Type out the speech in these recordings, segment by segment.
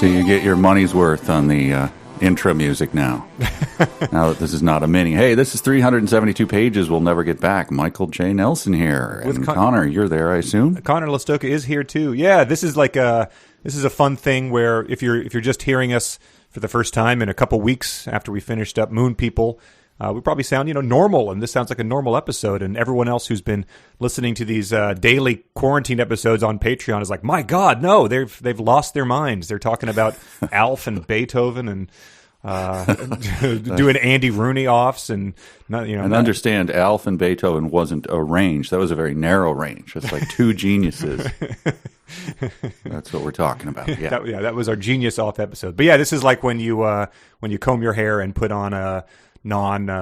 So you get your money's worth on the intro music now. Now that this is not a mini. Hey, this is 372 pages we'll never get back. Michael J. Nelson here. And Conor, you're there, I assume? Conor Listoka is here, too. Yeah, this is like a fun thing where if you're just hearing us for the first time in a couple weeks after we finished up Moon People, we probably sound, normal, and this sounds like a normal episode. And everyone else who's been listening to these daily quarantine episodes on Patreon is like, my God, no, they've lost their minds. They're talking about Alf and Beethoven and doing Andy Rooney offs and And understand, Alf and Beethoven wasn't a range. That was a very narrow range. It's like two geniuses. That's what we're talking about. Yeah, that was our genius off episode. But yeah, this is like when you comb your hair and put on a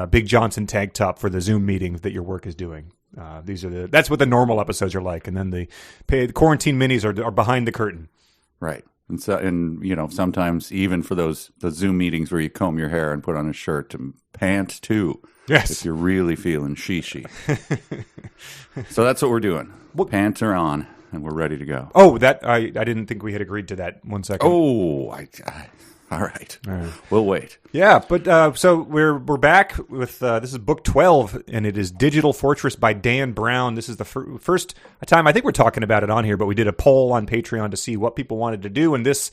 Big Johnson tank top for the Zoom meetings that your work is doing. That's what the normal episodes are like, and then the quarantine minis are behind the curtain. Right, and sometimes even for the Zoom meetings where you comb your hair and put on a shirt and pants too. Yes, if you're really feeling she. So that's what we're doing. Pants are on, and we're ready to go. Oh, that I didn't think we had agreed to that. 1 second. Oh, all right. We'll wait. Yeah, but so we're back with this is book 12, and it is Digital Fortress by Dan Brown. This is the first time I think we're talking about it on here, but we did a poll on Patreon to see what people wanted to do, and this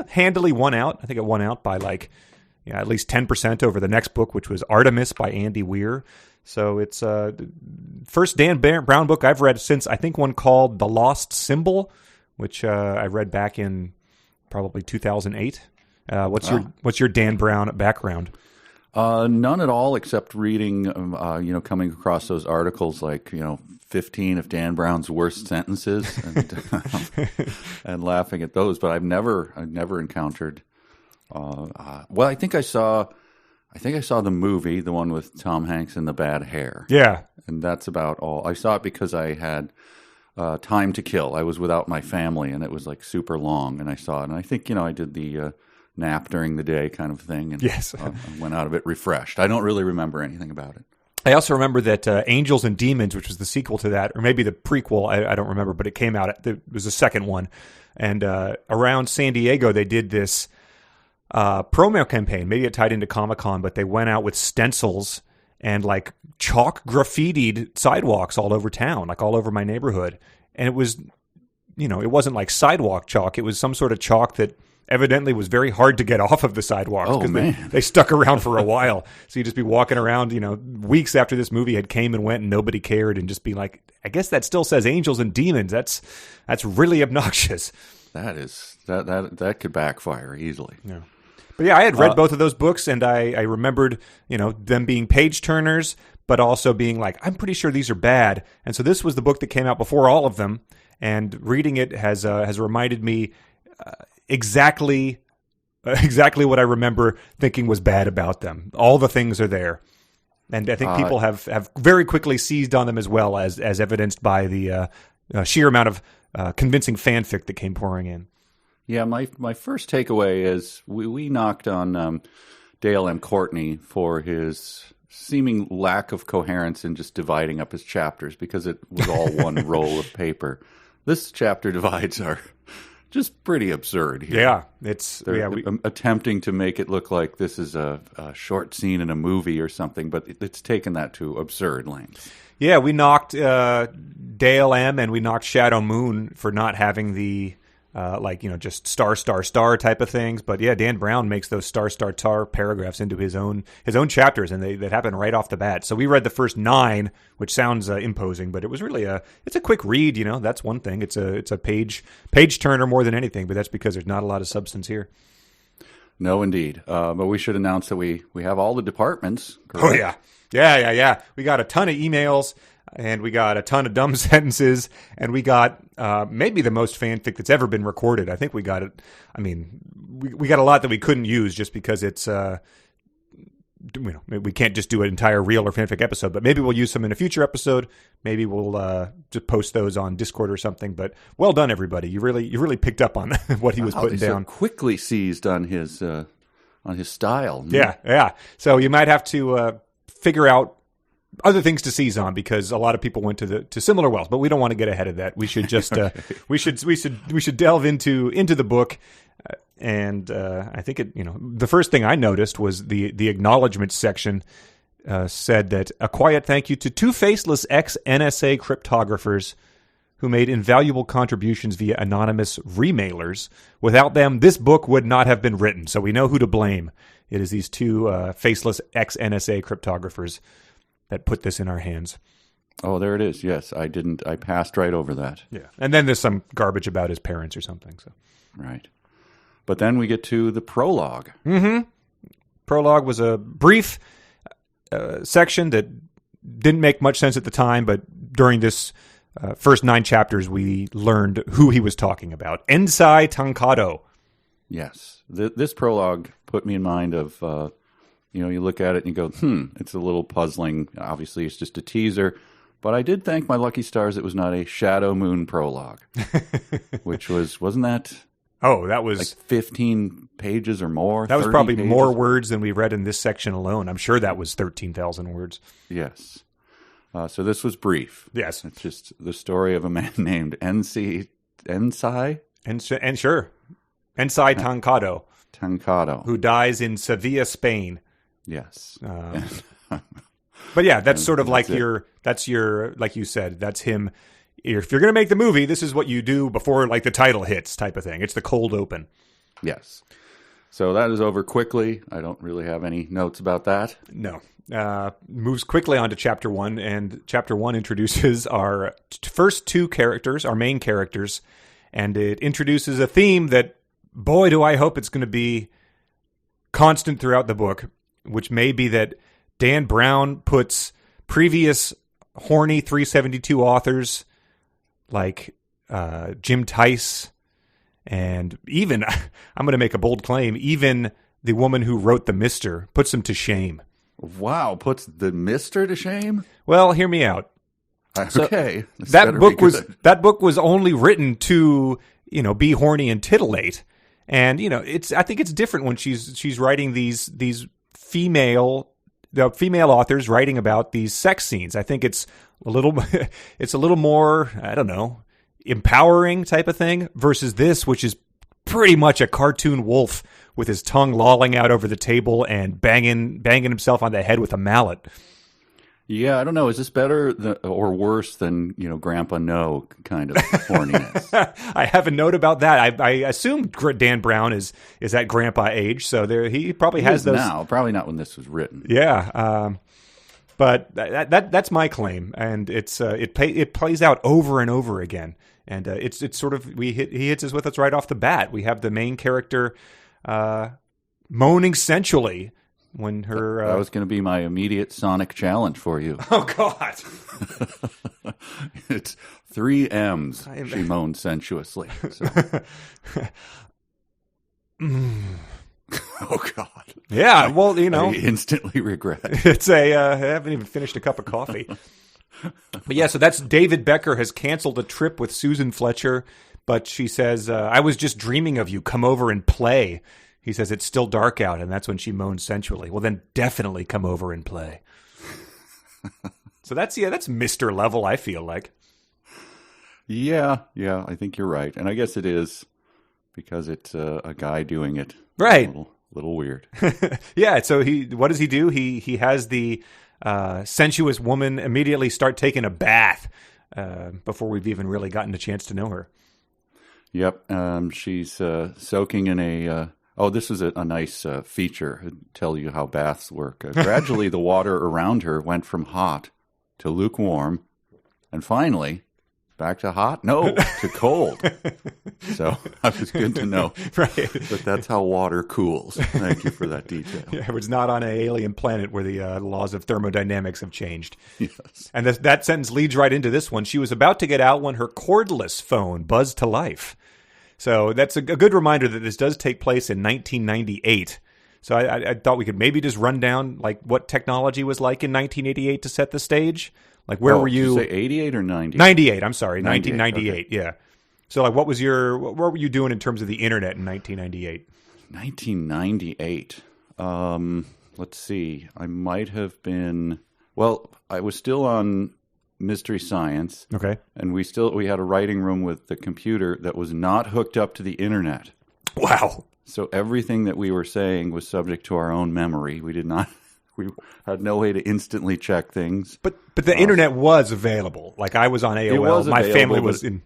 handily won out. I think it won out by at least 10% over the next book, which was Artemis by Andy Weir. So it's the first Dan Brown book I've read since I think one called The Lost Symbol, which I read back in probably 2008. What's your Dan Brown background? None at all, except reading, coming across those articles like 15 of Dan Brown's worst sentences, and laughing at those. But I've never encountered. I think I saw the movie, the one with Tom Hanks and the bad hair. Yeah, and that's about all. I saw it because I had time to kill. I was without my family, and it was like super long, and I saw it, and I think I did the nap during the day kind of thing, and yes. Went out of it refreshed. I don't really remember anything about it. I also remember that Angels and Demons, which was the sequel to that, or maybe the prequel, I don't remember, but it came out, it was the second one, and around San Diego they did this promo campaign. Maybe it tied into Comic-Con, but they went out with stencils and like chalk graffitied sidewalks all over town, like all over my neighborhood, and it was, it wasn't like sidewalk chalk, it was some sort of chalk that evidently was very hard to get off of the sidewalks because they stuck around for a while. So you'd just be walking around, weeks after this movie had came and went and nobody cared, and just be like, I guess that still says Angels and Demons. That's really obnoxious. That could backfire easily. Yeah. But yeah, I had read both of those books, and I remembered, them being page turners, but also being like, I'm pretty sure these are bad. And so this was the book that came out before all of them, and reading it has reminded me exactly what I remember thinking was bad about them. All the things are there. And I think people have very quickly seized on them as well, as evidenced by the sheer amount of convincing fanfic that came pouring in. Yeah, my first takeaway is we knocked on Dale M. Courtney for his seeming lack of coherence in just dividing up his chapters, because it was all one roll of paper. This chapter divides are just pretty absurd here. Yeah, attempting to make it look like this is a short scene in a movie or something, but it's taken that to absurd lengths. Yeah, we knocked Dale M. and we knocked Shadow Moon for not having the just star type of things. But yeah, Dan Brown makes those star paragraphs into his own chapters, and that happen right off the bat. So we read the first 9, which sounds imposing, but it was really it's a quick read. That's one thing. It's a page turner more than anything, but that's because there's not a lot of substance here. No, indeed. But we should announce that we have all the departments. Correct? Oh yeah. We got a ton of emails, and we got a ton of dumb sentences, and we got maybe the most fanfic that's ever been recorded. I think we got it. I mean, we got a lot that we couldn't use just because it's we can't just do an entire real or fanfic episode, but maybe we'll use some in a future episode. Maybe we'll just post those on Discord or something. But well done, everybody! You really picked up on what he was putting down. So quickly seized on his style. Yeah. So you might have to figure out other things to seize on, because a lot of people went to similar wells, but we don't want to get ahead of that. We should just we should delve into the book. And I think the first thing I noticed was the acknowledgement section said that a quiet thank you to two faceless ex-NSA cryptographers who made invaluable contributions via anonymous remailers. Without them, this book would not have been written. So we know who to blame. It is these two faceless ex-NSA cryptographers that put this in our hands. Oh, there it is. Yes, I didn't. I passed right over that. Yeah, and then there's some garbage about his parents or something. So right, but then we get to the prologue. Mm-hmm. Prologue was a brief section that didn't make much sense at the time, but during this first 9 chapters, we learned who he was talking about. Ensai Tankado. Yes, this prologue put me in mind of. You look at it and you go, it's a little puzzling. Obviously, it's just a teaser. But I did thank my lucky stars it was not a Shadow Moon prologue, which wasn't that? Oh, that was like 15 pages or more. That was probably pages? More words than we read in this section alone. I'm sure that was 13,000 words. Yes. So this was brief. Yes. It's just the story of a man named Ensai? And sure. Ensai Tankado. Tankado. Who dies in Sevilla, Spain. Yes. But yeah, that's sort of like your, like you said, that's him. If you're going to make the movie, this is what you do before like the title hits type of thing. It's the cold open. Yes. So that is over quickly. I don't really have any notes about that. No. Moves quickly on to chapter 1, and chapter 1 introduces our first 2 characters, our main characters, and it introduces a theme that, boy, do I hope it's going to be constant throughout the book, which may be that Dan Brown puts previous Horny 372 authors like Jim Tice, and even, I'm going to make a bold claim, even the woman who wrote The Mister puts them to shame. Wow, puts The Mister to shame? Well, hear me out. Okay. So, that book was only written to, be horny and titillate. And, I think it's different when she's writing these female authors writing about these sex scenes. I think it's a little more, I don't know, empowering type of thing versus this, which is pretty much a cartoon wolf with his tongue lolling out over the table and banging himself on the head with a mallet. Yeah, I don't know. Is this better or worse than, Grandpa No kind of horniness? I have a note about that. I assume Dan Brown is at Grandpa age, so he probably has those now. Probably not when this was written. Yeah, but that's my claim, and it plays out over and over again, and it's sort of he hits us with us right off the bat. We have the main character moaning sensually. When her that was going to be my immediate sonic challenge for you. Oh God! It's 3 M's. She moaned sensuously. So. Oh God! Yeah, well, I instantly regret. It's I haven't even finished a cup of coffee. But yeah, so that's David Becker has canceled a trip with Susan Fletcher, but she says, "I was just dreaming of you. Come over and play." He says it's still dark out, and that's when she moans sensually. Well, then definitely come over and play. So that's Mr. level, I feel like. Yeah, I think you're right. And I guess it is because it's a guy doing it. Right. A little weird. Yeah, so what does he do? He has the sensuous woman immediately start taking a bath before we've even really gotten a chance to know her. Yep. She's soaking in a... this is a nice feature. It'll tell you how baths work. Gradually, the water around her went from hot to lukewarm, and finally, back to hot? No, to cold. So that was good to know. Right. But that's how water cools. Thank you for that detail. Yeah, it was not on an alien planet where the laws of thermodynamics have changed. Yes. And that sentence leads right into this one. She was about to get out when her cordless phone buzzed to life. So that's a good reminder that this does take place in 1998. So I thought we could maybe just run down like what technology was like in 1988 to set the stage. Like where were you? Did you say 88 or 90? 98. I'm sorry, 1998. Okay. Yeah. So like, what were you doing in terms of the internet in 1998? 1998. Let's see. I might have been. Well, I was still on Mystery Science. Okay. And we had a writing room with the computer that was not hooked up to the internet. Wow. So everything that we were saying was subject to our own memory. We had no way to instantly check things. But the internet was available. Like I was on AOL. My family was in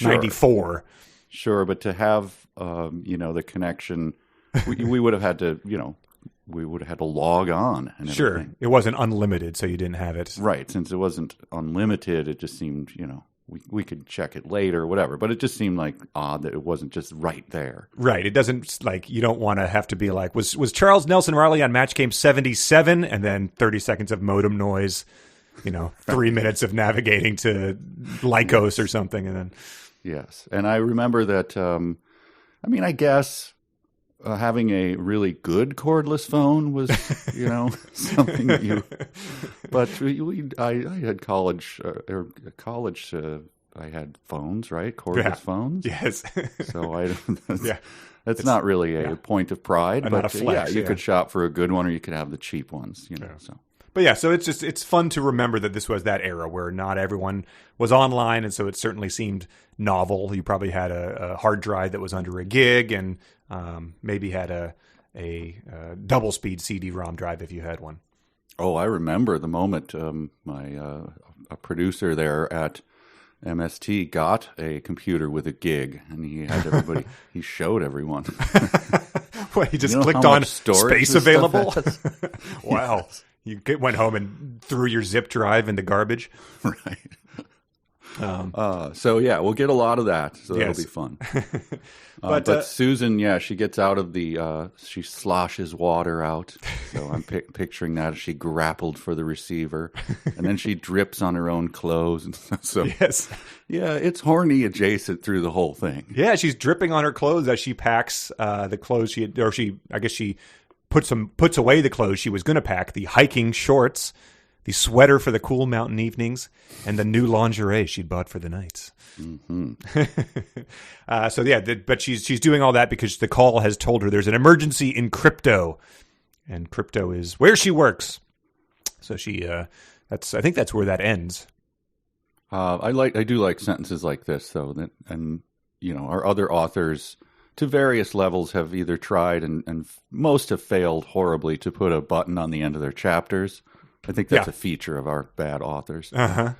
94. Sure, but to have the connection, we would have had to we would have had to log on and everything. Sure, it wasn't unlimited, so you didn't have it. Right, since it wasn't unlimited, it just seemed we could check it later or whatever. But it just seemed like odd that it wasn't just right there. Right, it doesn't you don't want to have to be like was Charles Nelson Riley on Match Game 77 and then 30 seconds of modem noise. 3 minutes of navigating to Lycos or something, and then. Yes, and I remember that. I guess having a really good cordless phone was, something that you. But I had college. I had phones, right? Cordless phones. Yes. So that's not really a point of pride, but not a flex, you could shop for a good one, or you could have the cheap ones. So. But yeah, so it's fun to remember that this was that era where not everyone was online, and so it certainly seemed novel. You probably had a hard drive that was under a gig, and maybe had a double speed CD-ROM drive if you had one. Oh, I remember the moment a producer there at MST got a computer with a gig, and he had everybody. He showed everyone. What, he just clicked on space available? Wow. You went home and threw your zip drive in the garbage. Right. So, yeah, we'll get a lot of that. So that'll be fun. But Susan, she gets out of she sloshes water out. So I'm picturing that as she grappled for the receiver. And then she drips on her own clothes. So, yes. Yeah, it's Horny adjacent through the whole thing. Yeah, she's dripping on her clothes as she packs the clothes she puts away the clothes she was going to pack, the hiking shorts, the sweater for the cool mountain evenings, and the new lingerie she'd bought for the nights. Mm-hmm. But she's doing all that because the call has told her there's an emergency in crypto, and crypto is where she works. So I think that's where that ends. I do like sentences like this, though, and our other authors to various levels have either tried and most have failed horribly to put a button on the end of their chapters. I think that's a feature of our bad authors. Uh-huh.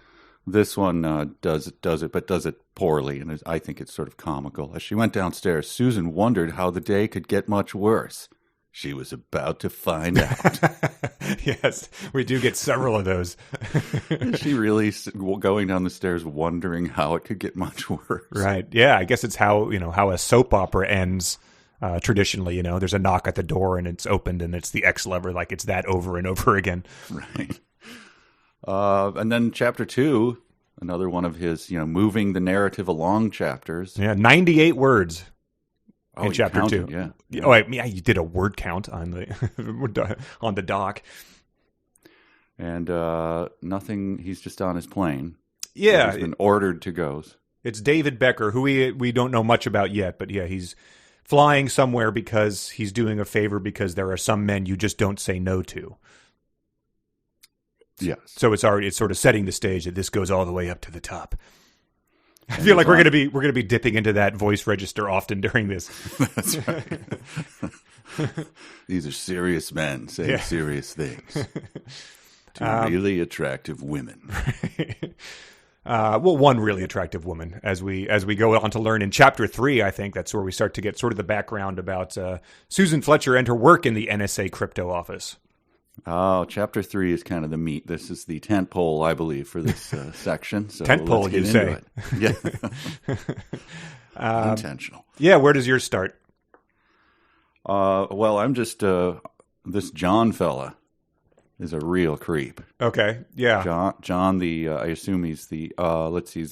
This one does it, but does it poorly, and I think it's sort of comical. As she went downstairs, Susan wondered how the day could get much worse. She was about to find out. Yes, we do get several of those. Is she really going down the stairs wondering how it could get much worse? Right. Yeah, I guess it's how a soap opera ends traditionally. There's a knock at the door and it's opened and it's the X lever, like it's that over and over again. Right. And then chapter 2, another one of his, moving the narrative along chapters. Yeah, 98 words. In chapter counted, 2. Yeah. Oh, you did a word count on the dock. And nothing, he's just on his plane. Yeah. He's been ordered to go. It's David Becker, who we don't know much about yet, but yeah, he's flying somewhere because he's doing a favor because there are some men you just don't say no to. Yes. So it's sort of setting the stage that this goes all the way up to the top. I feel like we're gonna be dipping into that voice register often during this. That's right. These are serious men saying serious things to really attractive women. One really attractive woman, as we go on to learn in chapter 3. I think that's where we start to get sort of the background about Susan Fletcher and her work in the NSA crypto office. Oh, chapter 3 is kind of the meat. This is the tent pole, I believe, for this section. So tent pole, you say? Yeah. Intentional. Yeah, where does yours start? Well, I'm just this John fella is a real creep. Okay, yeah. John, I assume he's he's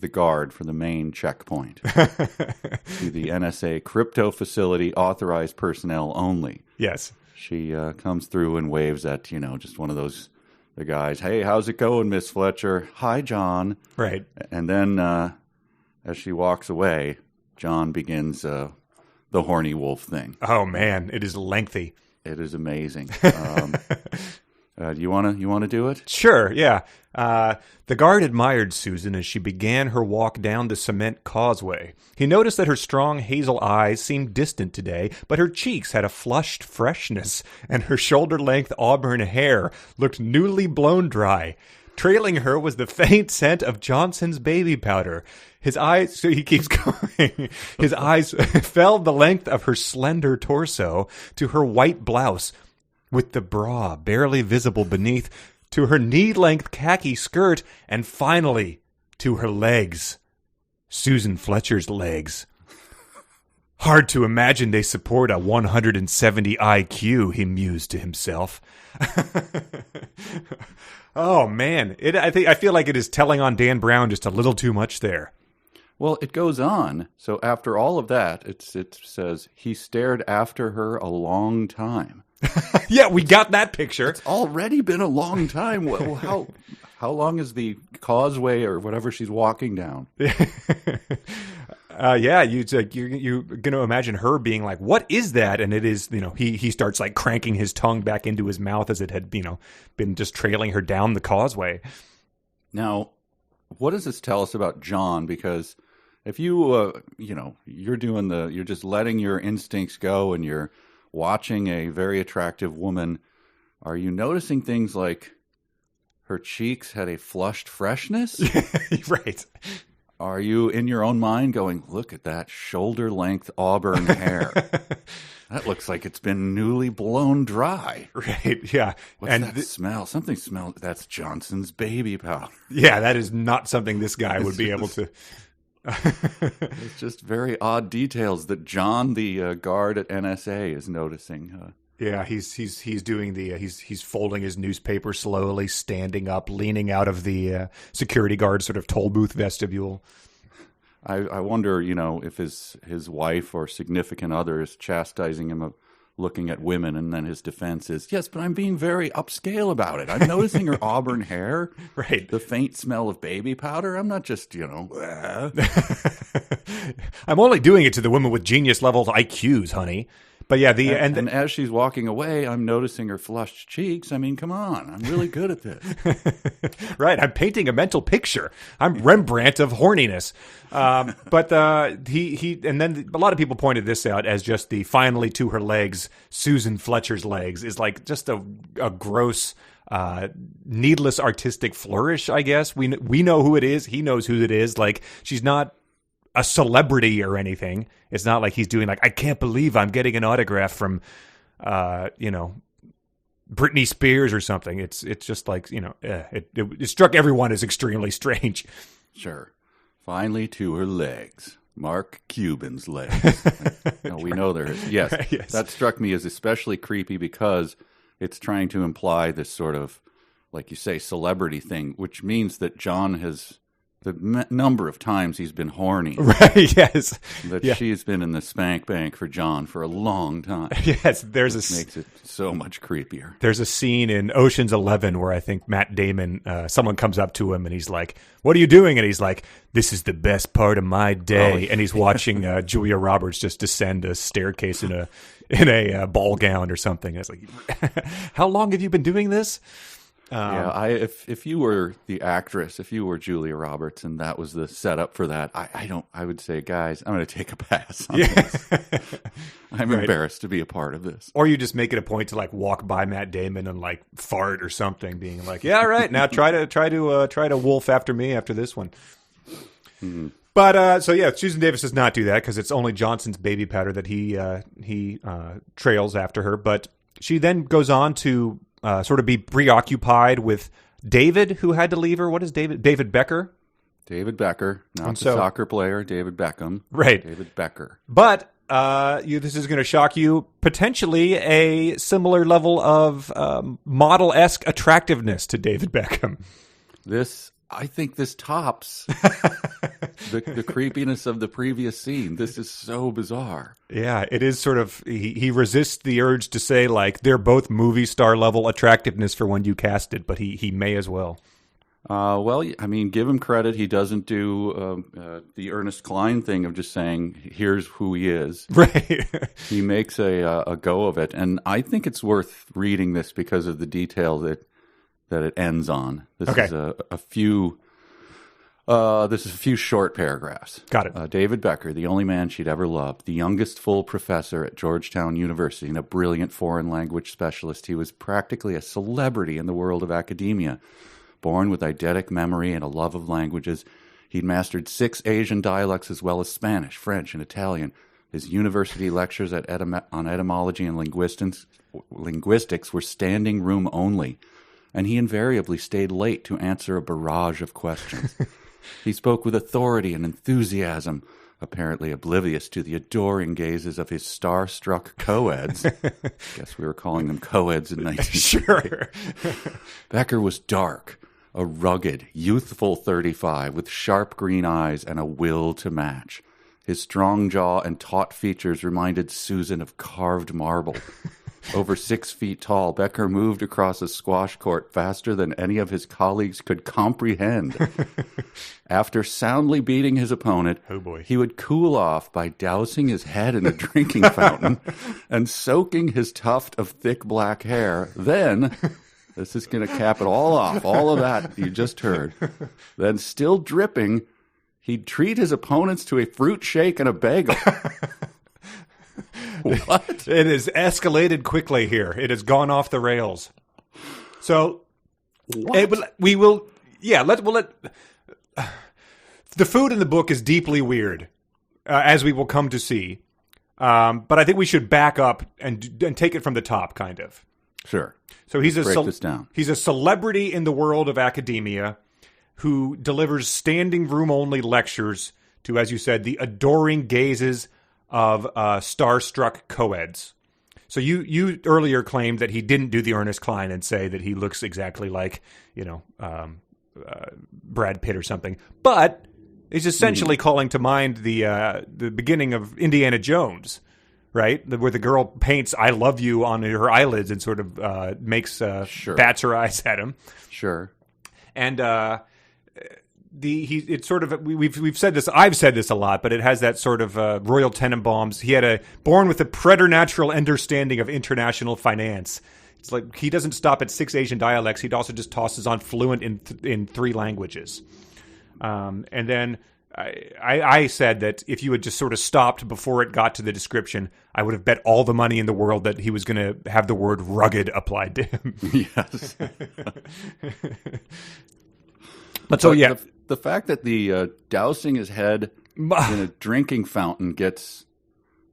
the guard for the main checkpoint to the NSA crypto facility, authorized personnel only. Yes. She comes through and waves at, just one of the guys. Hey, how's it going, Miss Fletcher? Hi, John. Right. And then as she walks away, John begins the horny wolf thing. Oh, man. It is lengthy. It is amazing. You wanna do it? Sure, yeah. The guard admired Susan as she began her walk down the cement causeway. He noticed that her strong hazel eyes seemed distant today, but her cheeks had a flushed freshness, and her shoulder-length auburn hair looked newly blown dry. Trailing her was the faint scent of Johnson's baby powder. His eyes, so he keeps going, his eyes fell the length of her slender torso to her white blouse, with the bra barely visible beneath, to her knee-length khaki skirt, and finally to her legs. Susan Fletcher's legs. Hard to imagine they support a 170 IQ, he mused to himself. Oh man, I feel like it is telling on Dan Brown just a little too much there. Well, it goes on. So after all of that, it says he stared after her a long time. Yeah, we got that picture. It's already been a long time. Well, how long is the causeway or whatever she's walking down? Yeah, you're going to imagine her being like, what is that? And it is, he starts like cranking his tongue back into his mouth as it had, been just trailing her down the causeway. Now, what does this tell us about John? Because if you're just letting your instincts go and you're watching a very attractive woman, are you noticing things like her cheeks had a flushed freshness? Right. Are you in your own mind going, look at that shoulder-length auburn hair? That looks like it's been newly blown dry. Right, yeah. What's that smell? Something smells. That's Johnson's baby powder. Yeah, that is not something this guy would be able to... It's just very odd details that John, the guard at NSA, is noticing. Yeah, he's doing he's folding his newspaper slowly, standing up, leaning out of the security guard sort of toll booth vestibule. I wonder, if his wife or significant other is chastising him of looking at women, and then his defense is, yes, but I'm being very upscale about it. I'm noticing her auburn hair, right? The faint smell of baby powder. I'm not just, I'm only doing it to the women with genius level IQs, honey. But yeah, and as she's walking away, I'm noticing her flushed cheeks. I mean, come on, I'm really good at this. Right, I'm painting a mental picture. I'm Rembrandt of horniness. But he and then a lot of people pointed this out as just the finally to her legs, Susan Fletcher's legs is like just a gross, needless artistic flourish. I guess we know who it is. He knows who it is. Like she's not a celebrity or anything. It's not like he's doing like, I can't believe I'm getting an autograph from, Britney Spears or something. It's just like, it struck everyone as extremely strange. Sure. Finally to her legs. Mark Cuban's legs. We know there is. Yes, yes. That struck me as especially creepy because it's trying to imply this sort of, like you say, celebrity thing, which means that John has... the number of times he's been horny. Right, yes. That she's been in the spank bank for John for a long time. Yes, makes it so much creepier. There's a scene in Ocean's 11 where I think Matt Damon, someone comes up to him and he's like, what are you doing? And he's like, this is the best part of my day. And he's watching Julia Roberts just descend a staircase in a ball gown or something. And it's like, how long have you been doing this? If you were the actress, if you were Julia Roberts, and that was the setup for that, I would say, guys, I'm going to take a pass on this. I'm embarrassed to be a part of this. Or you just make it a point to like walk by Matt Damon and like fart or something, being like, yeah, right, now try to wolf after me after this one. Mm-hmm. But Susan Davis does not do that because it's only Johnson's baby powder that he trails after her. But she then goes on to sort of be preoccupied with David, who had to leave her. What is David? David Becker? David Becker, not the soccer player, David Beckham. Right. David Becker. But this is going to shock you, potentially a similar level of model-esque attractiveness to David Beckham. I think this tops the creepiness of the previous scene. This is so bizarre. Yeah, it is sort of, he resists the urge to say, like, they're both movie star level attractiveness for when you cast it, but he may as well. Well, I mean, give him credit. He doesn't do the Ernest Cline thing of just saying, here's who he is. Right. He makes a go of it. And I think it's worth reading this because of the detail that it ends on. This is a few short paragraphs. Got it. David Becker, the only man she'd ever loved, the youngest full professor at Georgetown University and a brilliant foreign language specialist. He was practically a celebrity in the world of academia. Born with eidetic memory and a love of languages, he'd mastered 6 Asian dialects as well as Spanish, French, and Italian. His university lectures on etymology and linguistics were standing room only, and he invariably stayed late to answer a barrage of questions. He spoke with authority and enthusiasm, apparently oblivious to the adoring gazes of his star-struck co-eds. Guess we were calling them co-eds in 1960. Sure. Becker was dark, a rugged, youthful 35 with sharp green eyes and a will to match. His strong jaw and taut features reminded Susan of carved marble. Over 6 feet tall, Becker moved across a squash court faster than any of his colleagues could comprehend. After soundly beating his opponent, he would cool off by dousing his head in a drinking fountain and soaking his tuft of thick black hair. Then, this is going to cap it all off, all of that you just heard. Then, still dripping, he'd treat his opponents to a fruit shake and a bagel. What? It has escalated quickly here. It has gone off the rails. So, we will. Yeah, the food in the book is deeply weird, as we will come to see. But I think we should back up and take it from the top, kind of. Sure. So he's break this down. He's a celebrity in the world of academia who delivers standing room only lectures to, as you said, the adoring gazes of starstruck co-eds. So you earlier claimed that he didn't do the Ernest Cline and say that he looks exactly like, Brad Pitt or something. But he's essentially calling to mind the beginning of Indiana Jones, right? Where the girl paints "I love you" on her eyelids and sort of bats her eyes at him. Sure. And it's sort of, we've said this, I've said this a lot, but it has that sort of Royal Tenenbaums. He had born with a preternatural understanding of international finance. It's like he doesn't stop at 6 Asian dialects. He also just tosses on fluent in 3 languages. And then I said that if you had just sort of stopped before it got to the description, I would have bet all the money in the world that he was going to have the word rugged applied to him. Yes. But so, yeah. The fact that the dousing his head in a drinking fountain gets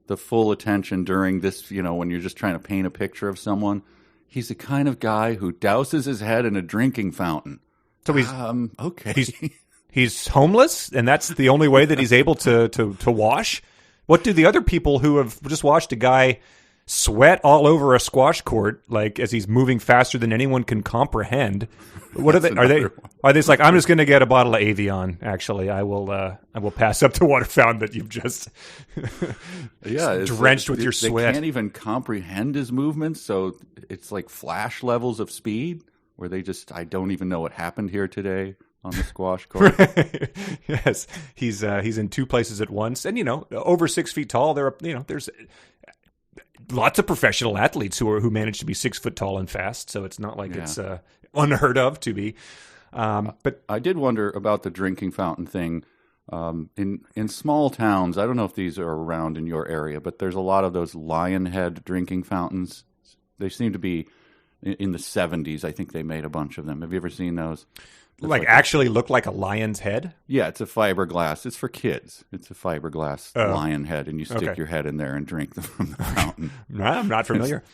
the full attention during this, when you're just trying to paint a picture of someone, he's the kind of guy who douses his head in a drinking fountain. So he's okay. He's homeless, and that's the only way that he's able to wash. What do the other people who have just watched a guy sweat all over a squash court, like as he's moving faster than anyone can comprehend? What are they? Are they just like, I'm just going to get a bottle of Avion? Actually, I will pass up the water fountain that you've just drenched with your sweat. They can't even comprehend his movements, so it's like flash levels of speed where I don't even know what happened here today on the squash court. Yes, he's in 2 places at once, and over 6 feet tall. There's lots of professional athletes who manage to be 6 foot tall and fast, so it's not like it's unheard of to be. But I did wonder about the drinking fountain thing. In small towns, I don't know if these are around in your area, but there's a lot of those lion head drinking fountains. They seem to be in the 70s. I think they made a bunch of them. Have you ever seen those? Actually look like a lion's head? Yeah, it's a fiberglass. It's for kids. It's a fiberglass lion head, and you stick your head in there and drink them from the fountain. No, I'm not familiar.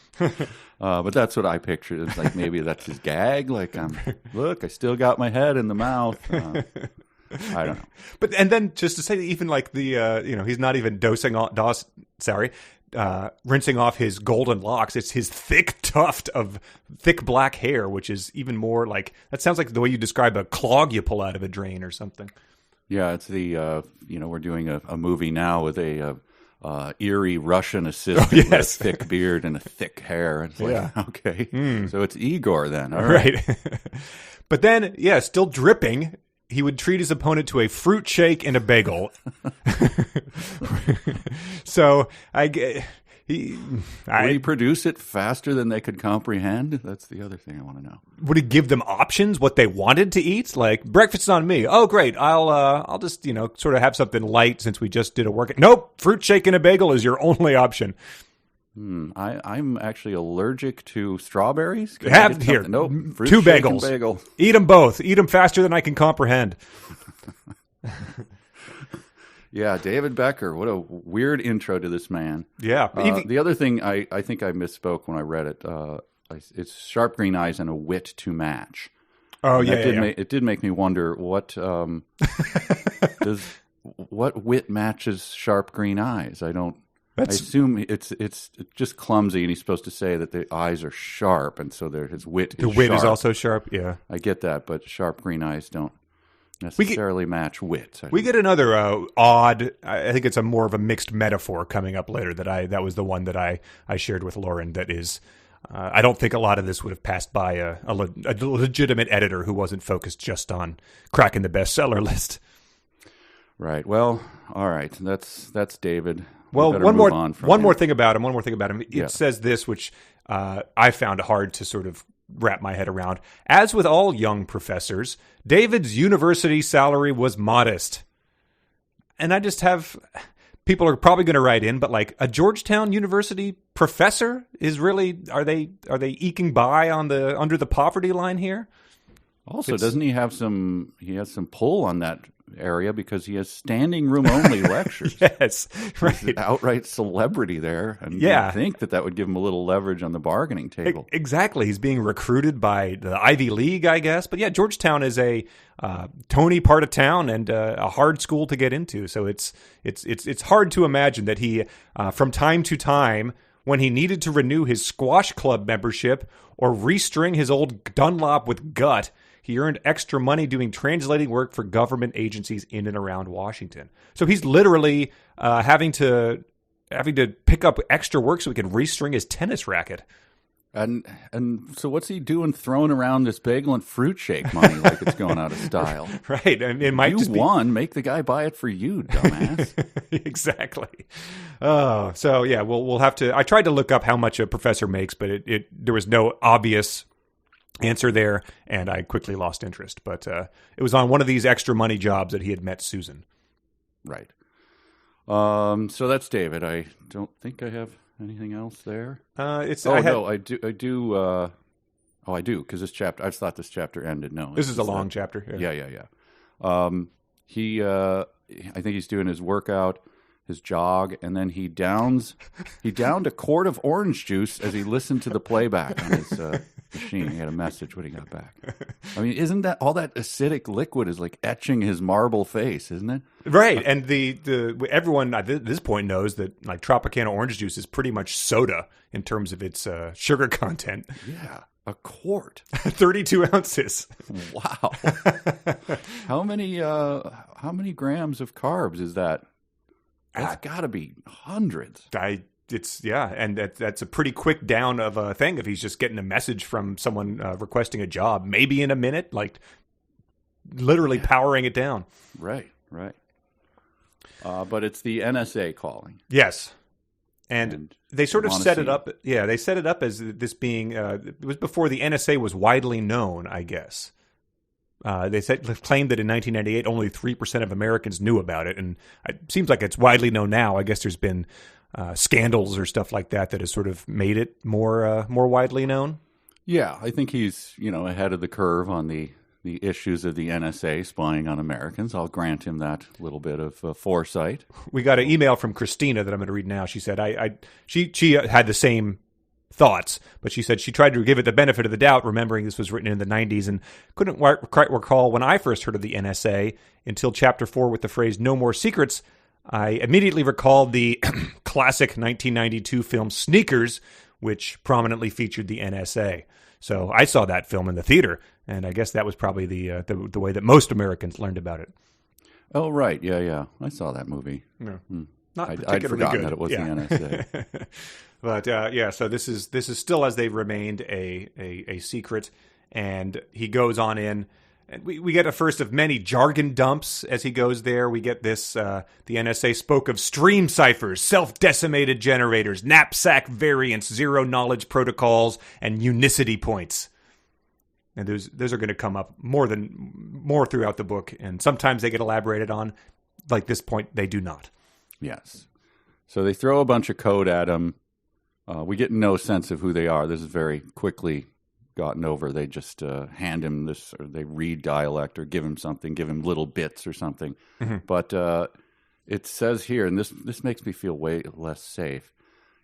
But that's what I pictured. It's like maybe that's his gag. Like, look, I still got my head in the mouth. I don't know. But and then just to say that even like the he's not even rinsing off his golden locks. It's his thick tuft of thick black hair, which is even more like, that sounds like the way you describe a clog you pull out of a drain or something. Yeah, it's the we're doing a movie now with a eerie Russian assistant with a thick beard and a thick hair. It's like, okay, so it's Igor then. All right. But then, yeah, still dripping, he would treat his opponent to a fruit shake and a bagel. So would he produce it faster than they could comprehend? That's the other thing I want to know. Would he give them options, what they wanted to eat? Like, breakfast on me. Oh, great. I'll just, sort of have something light since we just did a workout. Nope. Fruit shake and a bagel is your only option. I'm actually allergic to strawberries. Have here. Nope. Fruit 2 shake bagels. and bagel. Eat them both. Eat them faster than I can comprehend. Yeah, David Becker. What a weird intro to this man. Yeah. The other thing, I think I misspoke when I read it. It's sharp green eyes and a wit to match. Oh, and yeah. It did make me wonder what what wit matches sharp green eyes. I assume it's just clumsy, and he's supposed to say that the eyes are sharp, and so his wit is sharp. The wit is also sharp, yeah. I get that, but sharp green eyes don't necessarily match wit. We get another odd, I think it's more of a mixed metaphor coming up later that was the one that I shared with Lauren that is, I don't think a lot of this would have passed by a legitimate editor who wasn't focused just on cracking the bestseller list. Right. Well, all right. That's David. Well, one more thing about him. It says this, which I found hard to sort of wrap my head around. As with all young professors, David's university salary was modest. And I just have... People are probably going to write in, but like a Georgetown University professor is really... Are they eking by under the poverty line here? Also, doesn't he have some... He has some pull on that area because he has standing room only lectures. Yes, right. He's an outright celebrity there, and yeah. you'd think that would give him a little leverage on the bargaining table. Exactly. He's being recruited by the Ivy League, I guess. But yeah, Georgetown is a Tony part of town and a hard school to get into. So it's hard to imagine that he, from time to time, when he needed to renew his squash club membership or restring his old Dunlop with gut, he earned extra money doing translating work for government agencies in and around Washington. So he's literally having to pick up extra work so he can restring his tennis racket. And so what's he doing throwing around this bagel and fruit shake money like it's going out of style? Right. And it might just won. Make the guy buy it for you, dumbass. Exactly. So yeah, we'll have to... I tried to look up how much a professor makes, but there was no obvious answer there, and I quickly lost interest. But it was on one of these extra money jobs that he had met Susan. Right. So that's David. I don't think I have anything else there. I do. I do, because this chapter. I thought this chapter ended. No, this is a long chapter. Yeah. I think he's doing his workout, his jog, and then he downed a quart of orange juice as he listened to the playback on his machine. He had a message when he got back. I mean, isn't that all that acidic liquid is like etching his marble face, isn't it? Right, and the everyone at this point knows that like Tropicana orange juice is pretty much soda in terms of its sugar content. Yeah, a quart, 32 ounces. Wow. How many grams of carbs is that? That's got to be hundreds. And that's a pretty quick down of a thing if he's just getting a message from someone requesting a job, maybe in a minute, like literally powering it down. Right. But it's the NSA calling. Yes. And they sort of set it up. Yeah, they set it up as this being, it was before the NSA was widely known, I guess. They claimed that in 1998 only 3% of Americans knew about it, and it seems like it's widely known now. I guess there's been scandals or stuff like that has sort of made it more widely known. Yeah, I think he's ahead of the curve on the issues of the NSA spying on Americans. I'll grant him that little bit of foresight. We got an email from Christina that I'm going to read now. She said she had the same thoughts, but she said she tried to give it the benefit of the doubt, remembering this was written in the 90s, and couldn't quite recall when I first heard of the NSA until Chapter 4 with the phrase "No More Secrets." I immediately recalled the classic 1992 film Sneakers, which prominently featured the NSA. So I saw that film in the theater, and I guess that was probably the way that most Americans learned about it. Oh, right. Yeah. I saw that movie. Yeah. I'd forgotten that it was the NSA. But so this is still as they've remained a secret, and he goes on in. And we get a first of many jargon dumps as he goes there. We get this, the NSA spoke of stream ciphers, self-decimated generators, knapsack variants, zero-knowledge protocols, and unicity points. And those are going to come up more throughout the book, and sometimes they get elaborated on. Like this point, they do not. Yes. So they throw a bunch of code at him. We get no sense of who they are. This is very quickly gotten over. They just hand him this, or they read dialect or give him something, give him little bits or something. Mm-hmm. But it says here, and this makes me feel way less safe.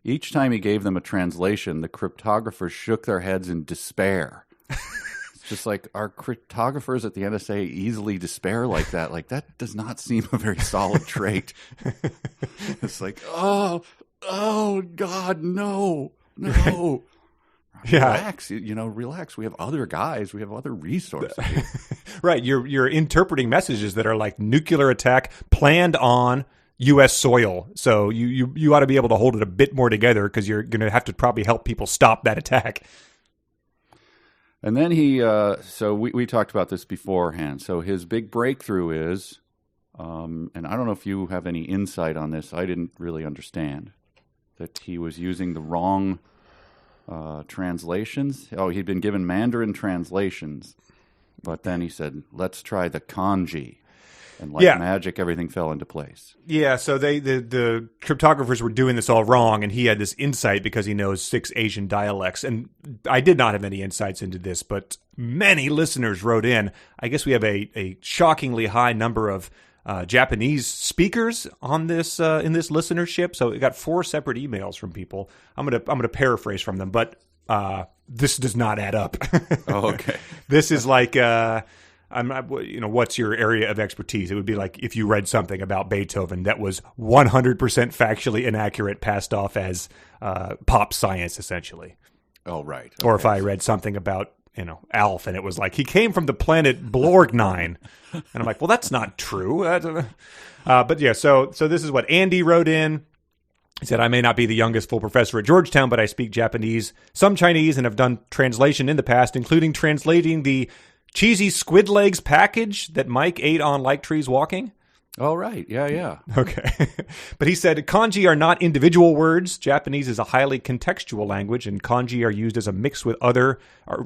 Each time he gave them a translation, the cryptographers shook their heads in despair. It's just like, are cryptographers at the NSA easily despair like that? Like, that does not seem a very solid trait. It's like, oh God, no. Relax, relax. We have other guys. We have other resources. Right. You're interpreting messages that are like nuclear attack planned on U.S. soil. So you ought to be able to hold it a bit more together, because you're going to have to probably help people stop that attack. And then so we talked about this beforehand. So his big breakthrough is, and I don't know if you have any insight on this. I didn't really understand that he was using the wrong translations. Oh, he'd been given Mandarin translations, but then he said, let's try the kanji. And like magic, everything fell into place. Yeah, so the cryptographers were doing this all wrong, and he had this insight because he knows 6 Asian dialects. And I did not have any insights into this, but many listeners wrote in. I guess we have a shockingly high number of Japanese speakers on this in this listenership. So we got 4 separate emails from people. I'm gonna paraphrase from them, but this does not add up. Oh, okay. This is like what's your area of expertise? It would be like if you read something about Beethoven that was 100% factually inaccurate, passed off as pop science, essentially. Oh, right. Okay. Or if I read something about Alf, and it was like, he came from the planet Blorg-9. And I'm like, well, that's not true. But yeah, so this is what Andy wrote in. He said, I may not be the youngest full professor at Georgetown, but I speak Japanese, some Chinese, and have done translation in the past, including translating the cheesy squid legs package that Mike ate on Like Trees Walking. Oh, right. Yeah. Okay. But he said, kanji are not individual words. Japanese is a highly contextual language, and kanji are used as a mix with other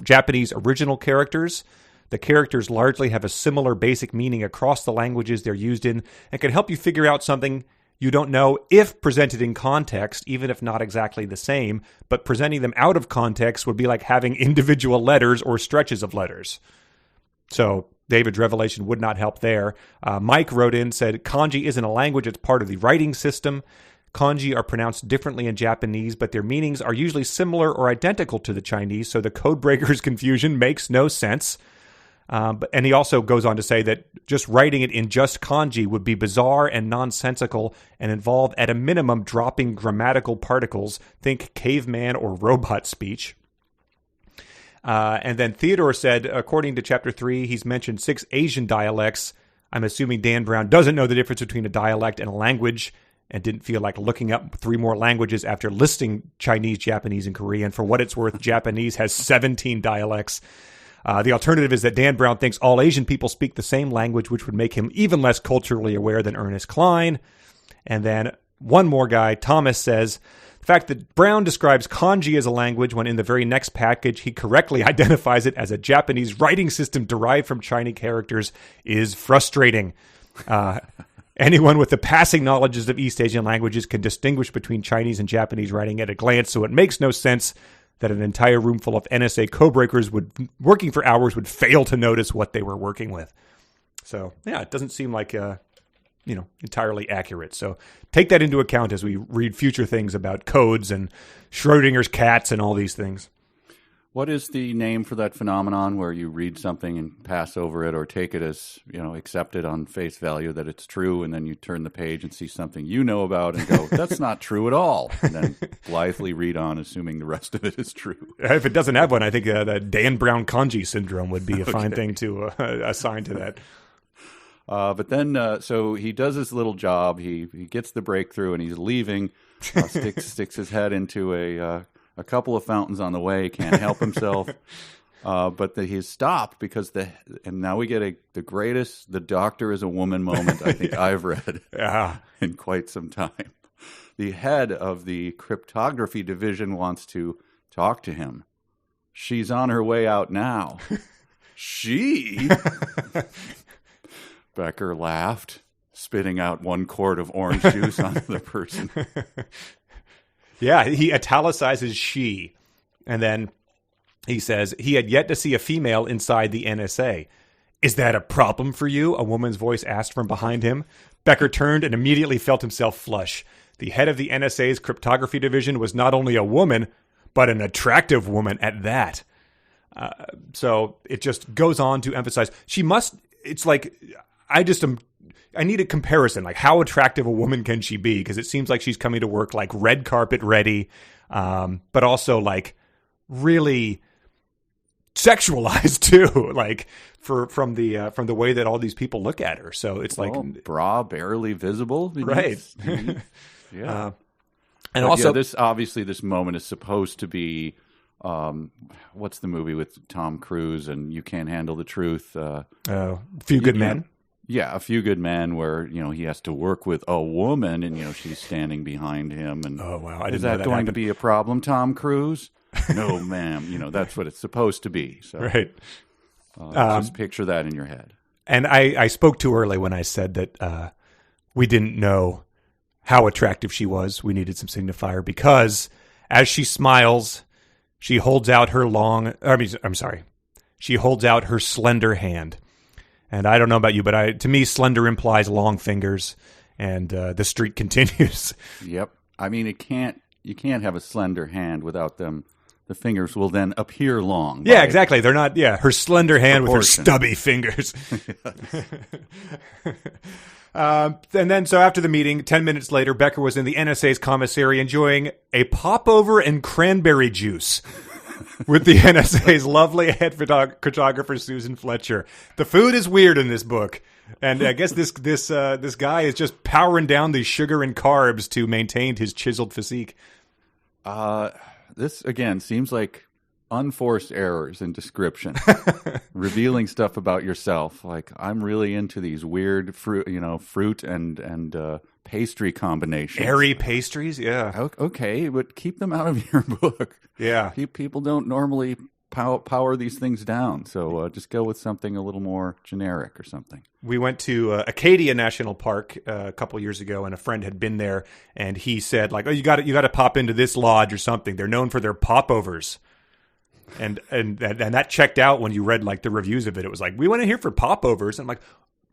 Japanese original characters. The characters largely have a similar basic meaning across the languages they're used in, and can help you figure out something you don't know if presented in context, even if not exactly the same. But presenting them out of context would be like having individual letters or stretches of letters. So David's revelation would not help there. Mike wrote in, said, kanji isn't a language, it's part of the writing system. Kanji are pronounced differently in Japanese, but their meanings are usually similar or identical to the Chinese, so the codebreaker's confusion makes no sense. And he also goes on to say that just writing it in just kanji would be bizarre and nonsensical and involve, at a minimum, dropping grammatical particles. Think caveman or robot speech. And then Theodore said, according to Chapter 3, he's mentioned 6 Asian dialects. I'm assuming Dan Brown doesn't know the difference between a dialect and a language, and didn't feel like looking up 3 more languages after listing Chinese, Japanese, and Korean. For what it's worth, Japanese has 17 dialects. The alternative is that Dan Brown thinks all Asian people speak the same language, which would make him even less culturally aware than Ernest Klein. And then one more guy, Thomas, says, the fact that Brown describes kanji as a language when in the very next package he correctly identifies it as a Japanese writing system derived from Chinese characters is frustrating. Anyone with the passing knowledges of East Asian languages can distinguish between Chinese and Japanese writing at a glance, so it makes no sense that an entire room full of NSA codebreakers working for hours would fail to notice what they were working with. So, yeah, it doesn't seem like entirely accurate. So take that into account as we read future things about codes and Schrodinger's cats and all these things. What is the name for that phenomenon where you read something and pass over it, or take it as, accept it on face value that it's true, and then you turn the page and see something you know about and go, that's not true at all, and then blithely read on assuming the rest of it is true? If it doesn't have one, I think the Dan Brown kanji syndrome would be a fine thing to assign to that. But then, so he does his little job. He gets the breakthrough, and he's leaving. Sticks his head into a couple of fountains on the way. Can't help himself. But he's stopped because and now we get the greatest "the doctor is a woman" moment I think I've read in quite some time. The head of the cryptography division wants to talk to him. She's on her way out now. She? Becker laughed, spitting out 1 quart of orange juice onto the person. Yeah, he italicizes she. And then he says he had yet to see a female inside the NSA. Is that a problem for you? A woman's voice asked from behind him. Becker turned and immediately felt himself flush. The head of the NSA's cryptography division was not only a woman, but an attractive woman at that. So it just goes on to emphasize it's like, I need a comparison. Like, how attractive a woman can she be? Because it seems like she's coming to work like red carpet ready, but also like really sexualized too. Like from the way that all these people look at her. So it's like bra barely visible, right? Yeah, and also this moment is supposed to be. What's the movie with Tom Cruise and You Can't Handle the Truth? Few Good Men. Yeah, A Few Good Men, where he has to work with a woman, and she's standing behind him. And oh wow, is that going to be a problem, Tom Cruise? No, ma'am. That's what it's supposed to be. So, right. Just picture that in your head. And I spoke too early when I said that we didn't know how attractive she was. We needed some signifier because as she smiles, she holds out her she holds out her slender hand. And I don't know about you, but to me, slender implies long fingers, and the streak continues. Yep. I mean, you can't have a slender hand without them. The fingers will then appear long. Yeah, exactly. They're not, her slender hand with her stubby fingers. And then, so after the meeting, 10 minutes later, Becker was in the NSA's commissary enjoying a popover and cranberry juice with the NSA's lovely head photographer, Susan Fletcher. The food is weird in this book. And I guess this guy is just powering down the sugar and carbs to maintain his chiseled physique. This, again, seems like unforced errors in description, revealing stuff about yourself. Like, I'm really into these weird fruit and pastry combinations. Airy pastries, yeah. Okay, but keep them out of your book. Yeah. People don't normally power these things down, so just go with something a little more generic or something. We went to Acadia National Park a couple years ago, and a friend had been there, and he said, like, "Oh, you got to pop into this lodge or something. They're known for their popovers." And that checked out when you read like the reviews of it. It was like, we went in here for popovers. And I'm like,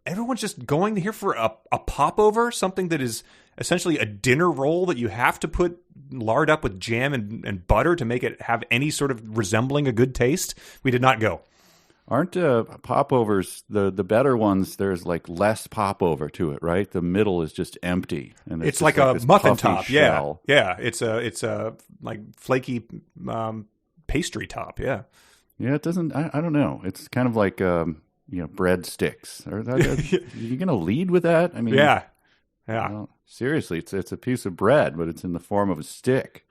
everyone's just going here for a popover, something that is essentially a dinner roll that you have to put lard up with jam and butter to make it have any sort of resembling a good taste. We did not go. Aren't popovers the better ones? There's like less popover to it, right? The middle is just empty, and it's like a muffin top. Shell. Yeah. It's a like flaky pastry top. Yeah. It doesn't. I don't know. It's kind of like bread sticks. Are you going to lead with that? I mean, yeah. Seriously, it's a piece of bread, but it's in the form of a stick.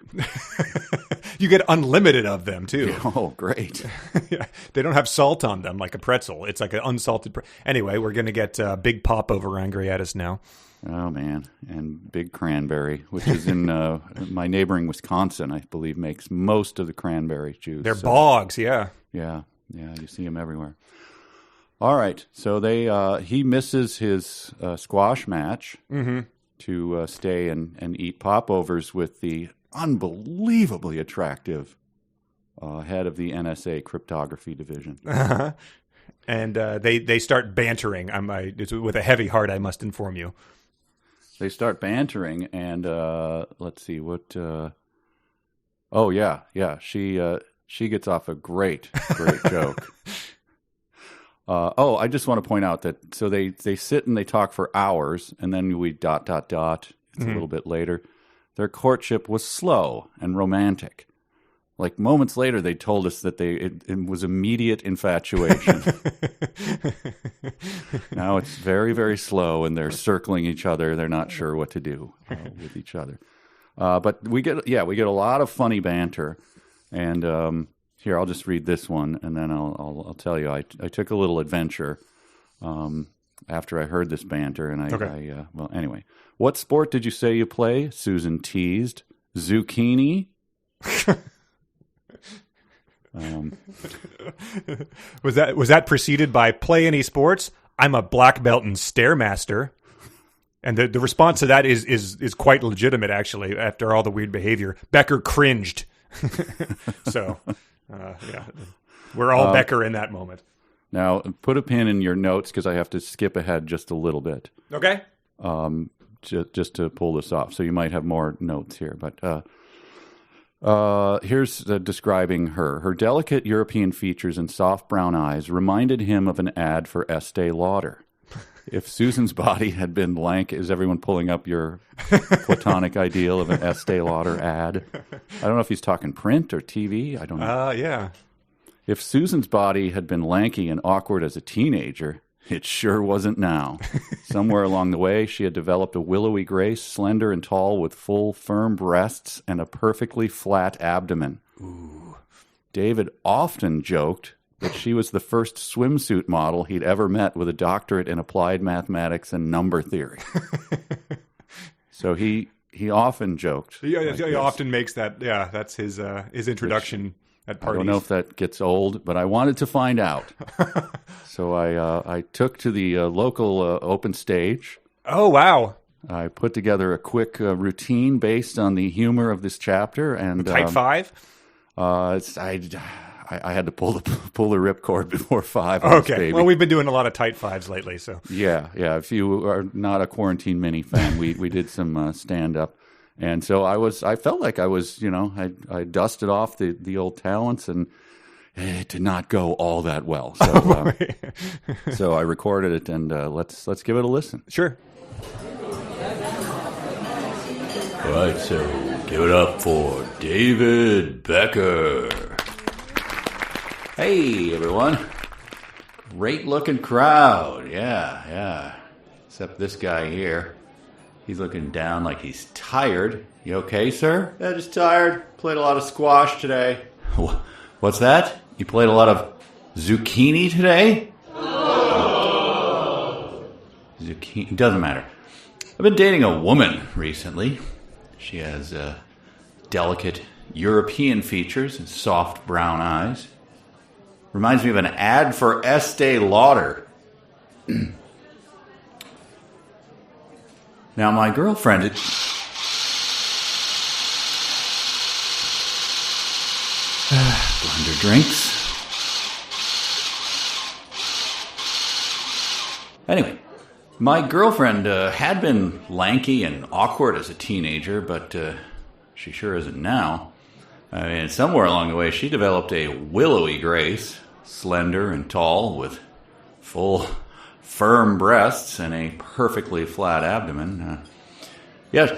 You get unlimited of them too. Oh, great! Yeah, they don't have salt on them like a pretzel. It's like an unsalted. Anyway, we're going to get Big Popover angry at us now. Oh man, and Big Cranberry, which is in my neighboring Wisconsin, I believe, makes most of the cranberry juice. They're bogs, yeah. Yeah, you see them everywhere. All right, so he misses his squash match to stay and eat popovers with the unbelievably attractive head of the NSA cryptography division. And they start bantering. It's with a heavy heart, I must inform you. They start bantering, and let's see what. She gets off a great joke. I just want to point out that so they sit and they talk for hours, and then we ... It's a little bit later. Their courtship was slow and romantic. Like moments later, they told us that it was immediate infatuation. Now it's very, very slow, and they're circling each other. They're not sure what to do with each other. But we get a lot of funny banter, and Here, I'll just read this one, and then I'll tell you. I took a little adventure after I heard this banter, and well, anyway. What sport did you say you play? Susan teased. Zucchini. Was that preceded by play any sports? I'm a black belt in Stairmaster. And the response to that is quite legitimate, actually, after all the weird behavior. Becker cringed. So, yeah, we're all Becker in that moment. Now, put a pin in your notes because I have to skip ahead just a little bit. Okay. Just to pull this off. So you might have more notes here. But here's describing her. Her delicate European features and soft brown eyes reminded him of an ad for Estee Lauder. If Susan's body had been lank, is everyone pulling up your platonic ideal of an Estee Lauder ad? I don't know if he's talking print or TV. I don't know. Yeah. If Susan's body had been lanky and awkward as a teenager, it sure wasn't now. Somewhere along the way, she had developed a willowy grace, slender and tall, with full, firm breasts and a perfectly flat abdomen. Ooh. David often joked that she was the first swimsuit model he'd ever met with a doctorate in applied mathematics and number theory. So he often joked. He often makes that. Yeah, that's his introduction at parties. I don't know if that gets old, but I wanted to find out. So I took to the local open stage. Oh, wow. I put together a quick routine based on the humor of this chapter. And Type 5? I had to pull the ripcord before 5. Okay. Well, we've been doing a lot of tight 5s lately, so. Yeah. If you are not a Quarantine Mini fan, we did some stand up, and so I felt like I was, I dusted off the old talents, and it did not go all that well. So so I recorded it, and let's give it a listen. Sure. All right, so give it up for David Becker. Hey, everyone. Great looking crowd. Yeah. Except this guy here. He's looking down like he's tired. You okay, sir? Yeah, just tired. Played a lot of squash today. What's that? You played a lot of zucchini today? Zucchini. Doesn't matter. I've been dating a woman recently. She has delicate European features and soft brown eyes. Reminds me of an ad for Estee Lauder. Now, my girlfriend... blender drinks. Anyway, my girlfriend had been lanky and awkward as a teenager, but she sure isn't now. I mean, somewhere along the way, she developed a willowy grace, slender and tall, with full, firm breasts and a perfectly flat abdomen.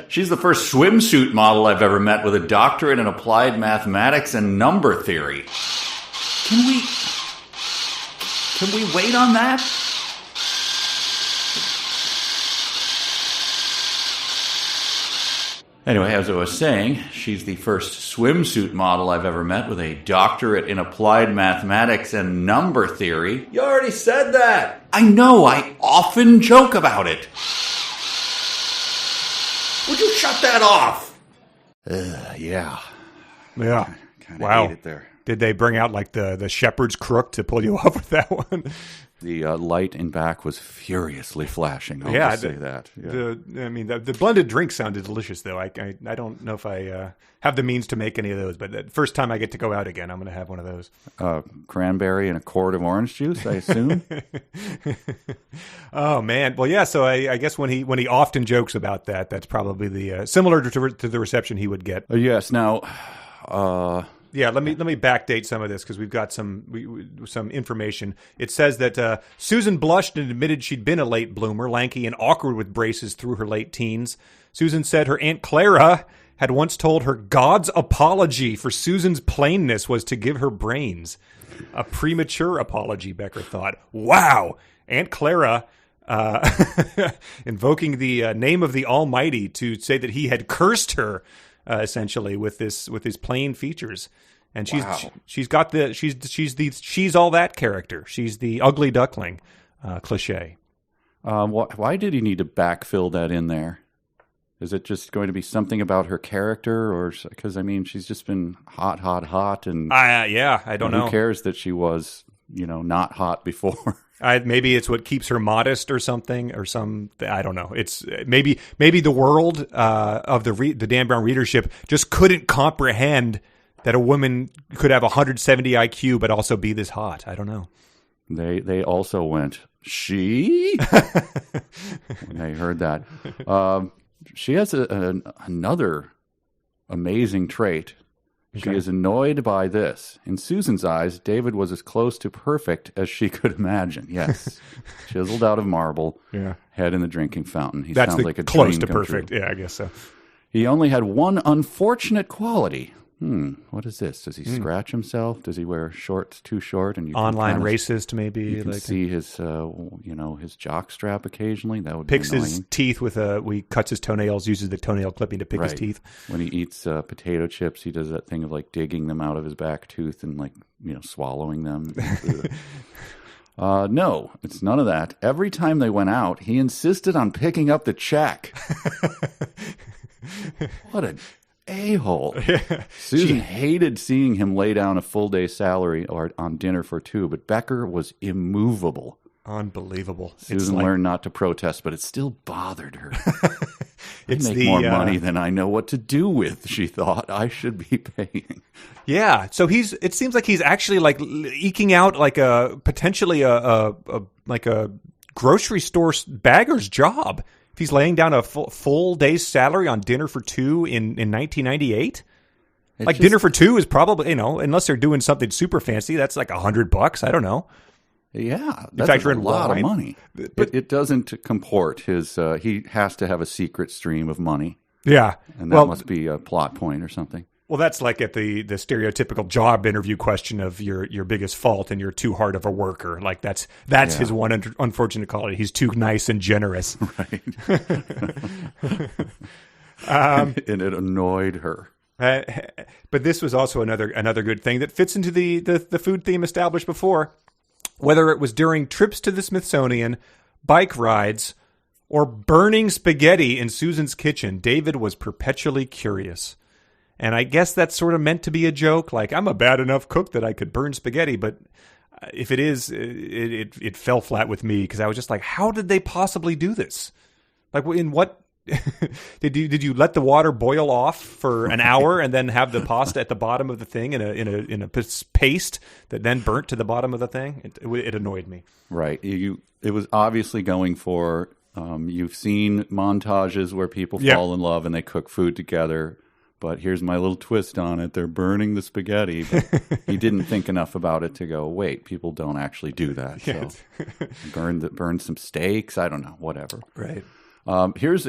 She's the first swimsuit model I've ever met with a doctorate in applied mathematics and number theory. Can we wait on that? Anyway, as I was saying, she's the first swimsuit model I've ever met with a doctorate in applied mathematics and number theory. You already said that. I know, I often joke about it. Would you shut that off? Yeah. Yeah. Kind of hate it there. Did they bring out like the shepherd's crook to pull you off with that one? The light in back was furiously flashing. I'll just say that. Yeah. The blended drink sounded delicious, though. I don't know if I have the means to make any of those, but the first time I get to go out again, I'm going to have one of those. Cranberry and a quart of orange juice, I assume. Oh man, well yeah. So I guess when he often jokes about that, that's probably the similar to the reception he would get. Yes. Now. Yeah, let me backdate some of this because we've got some information. It says that Susan blushed and admitted she'd been a late bloomer, lanky and awkward with braces through her late teens. Susan said her Aunt Clara had once told her God's apology for Susan's plainness was to give her brains. A premature apology, Becker thought. Wow, Aunt Clara invoking the name of the Almighty to say that he had cursed her. Essentially, with his plain features, And Wow. she's all that character. She's the ugly duckling cliche. Why did he need to backfill that in there? Is it just going to be something about her character, or because I mean she's just been hot, and I don't know. Who cares that she was not hot before? Maybe it's what keeps her modest or something, or I don't know. It's maybe the world of the Dan Brown readership just couldn't comprehend that a woman could have 170 IQ but also be this hot. I don't know. They also went, she? When they heard that. She has another amazing trait. She is annoyed by this. In Susan's eyes, David was as close to perfect as she could imagine. Yes. Chiseled out of marble, head in the drinking fountain. He That's sounds like a close dream to come perfect. true. Yeah, I guess so. He only had one unfortunate quality. What is this? Does he scratch himself? Does he wear shorts too short? And you Online can racist, maybe. You can see his, his jock strap occasionally. That would picks be annoying. his teeth with he cuts his toenails, uses the toenail clipping to pick his teeth. When he eats potato chips, he does that thing of like digging them out of his back tooth and like swallowing them. No, it's none of that. Every time they went out, he insisted on picking up the check. What an a-hole. Susan hated seeing him lay down a full day's salary on dinner for two, but Becker was immovable. Unbelievable. Susan learned not to protest, but it still bothered her. I It's make more money than I know what to do with, she thought. I should be paying. Yeah, so it seems like he's actually like eking out like potentially a grocery store bagger's job. If he's laying down a full day's salary on dinner for two in 1998, dinner for two is probably, unless they're doing something super fancy, that's like $100. I don't know. Yeah, that's a lot of money. But it doesn't comport his. He has to have a secret stream of money. Yeah, and that must be a plot point or something. Well, that's like at the stereotypical job interview question of your biggest fault, and you're too hard of a worker. Like that's his one unfortunate quality. He's too nice and generous. Right. And it annoyed her. But this was also another good thing that fits into the food theme established before. Whether it was during trips to the Smithsonian, bike rides, or burning spaghetti in Susan's kitchen, David was perpetually curious. And I guess that's sort of meant to be a joke. Like, I'm a bad enough cook that I could burn spaghetti. But if it is, it fell flat with me because I was just like, how did they possibly do this? Like, in what? Did you let the water boil off for an hour and then have the pasta at the bottom of the thing in a paste that then burnt to the bottom of the thing? It annoyed me. Right. It was obviously going for. You've seen montages where people fall in love and they cook food together. But here's my little twist on it. They're burning the spaghetti. But he didn't think enough about it to go, wait, people don't actually do that. So burn some steaks. I don't know, whatever. Right. Here's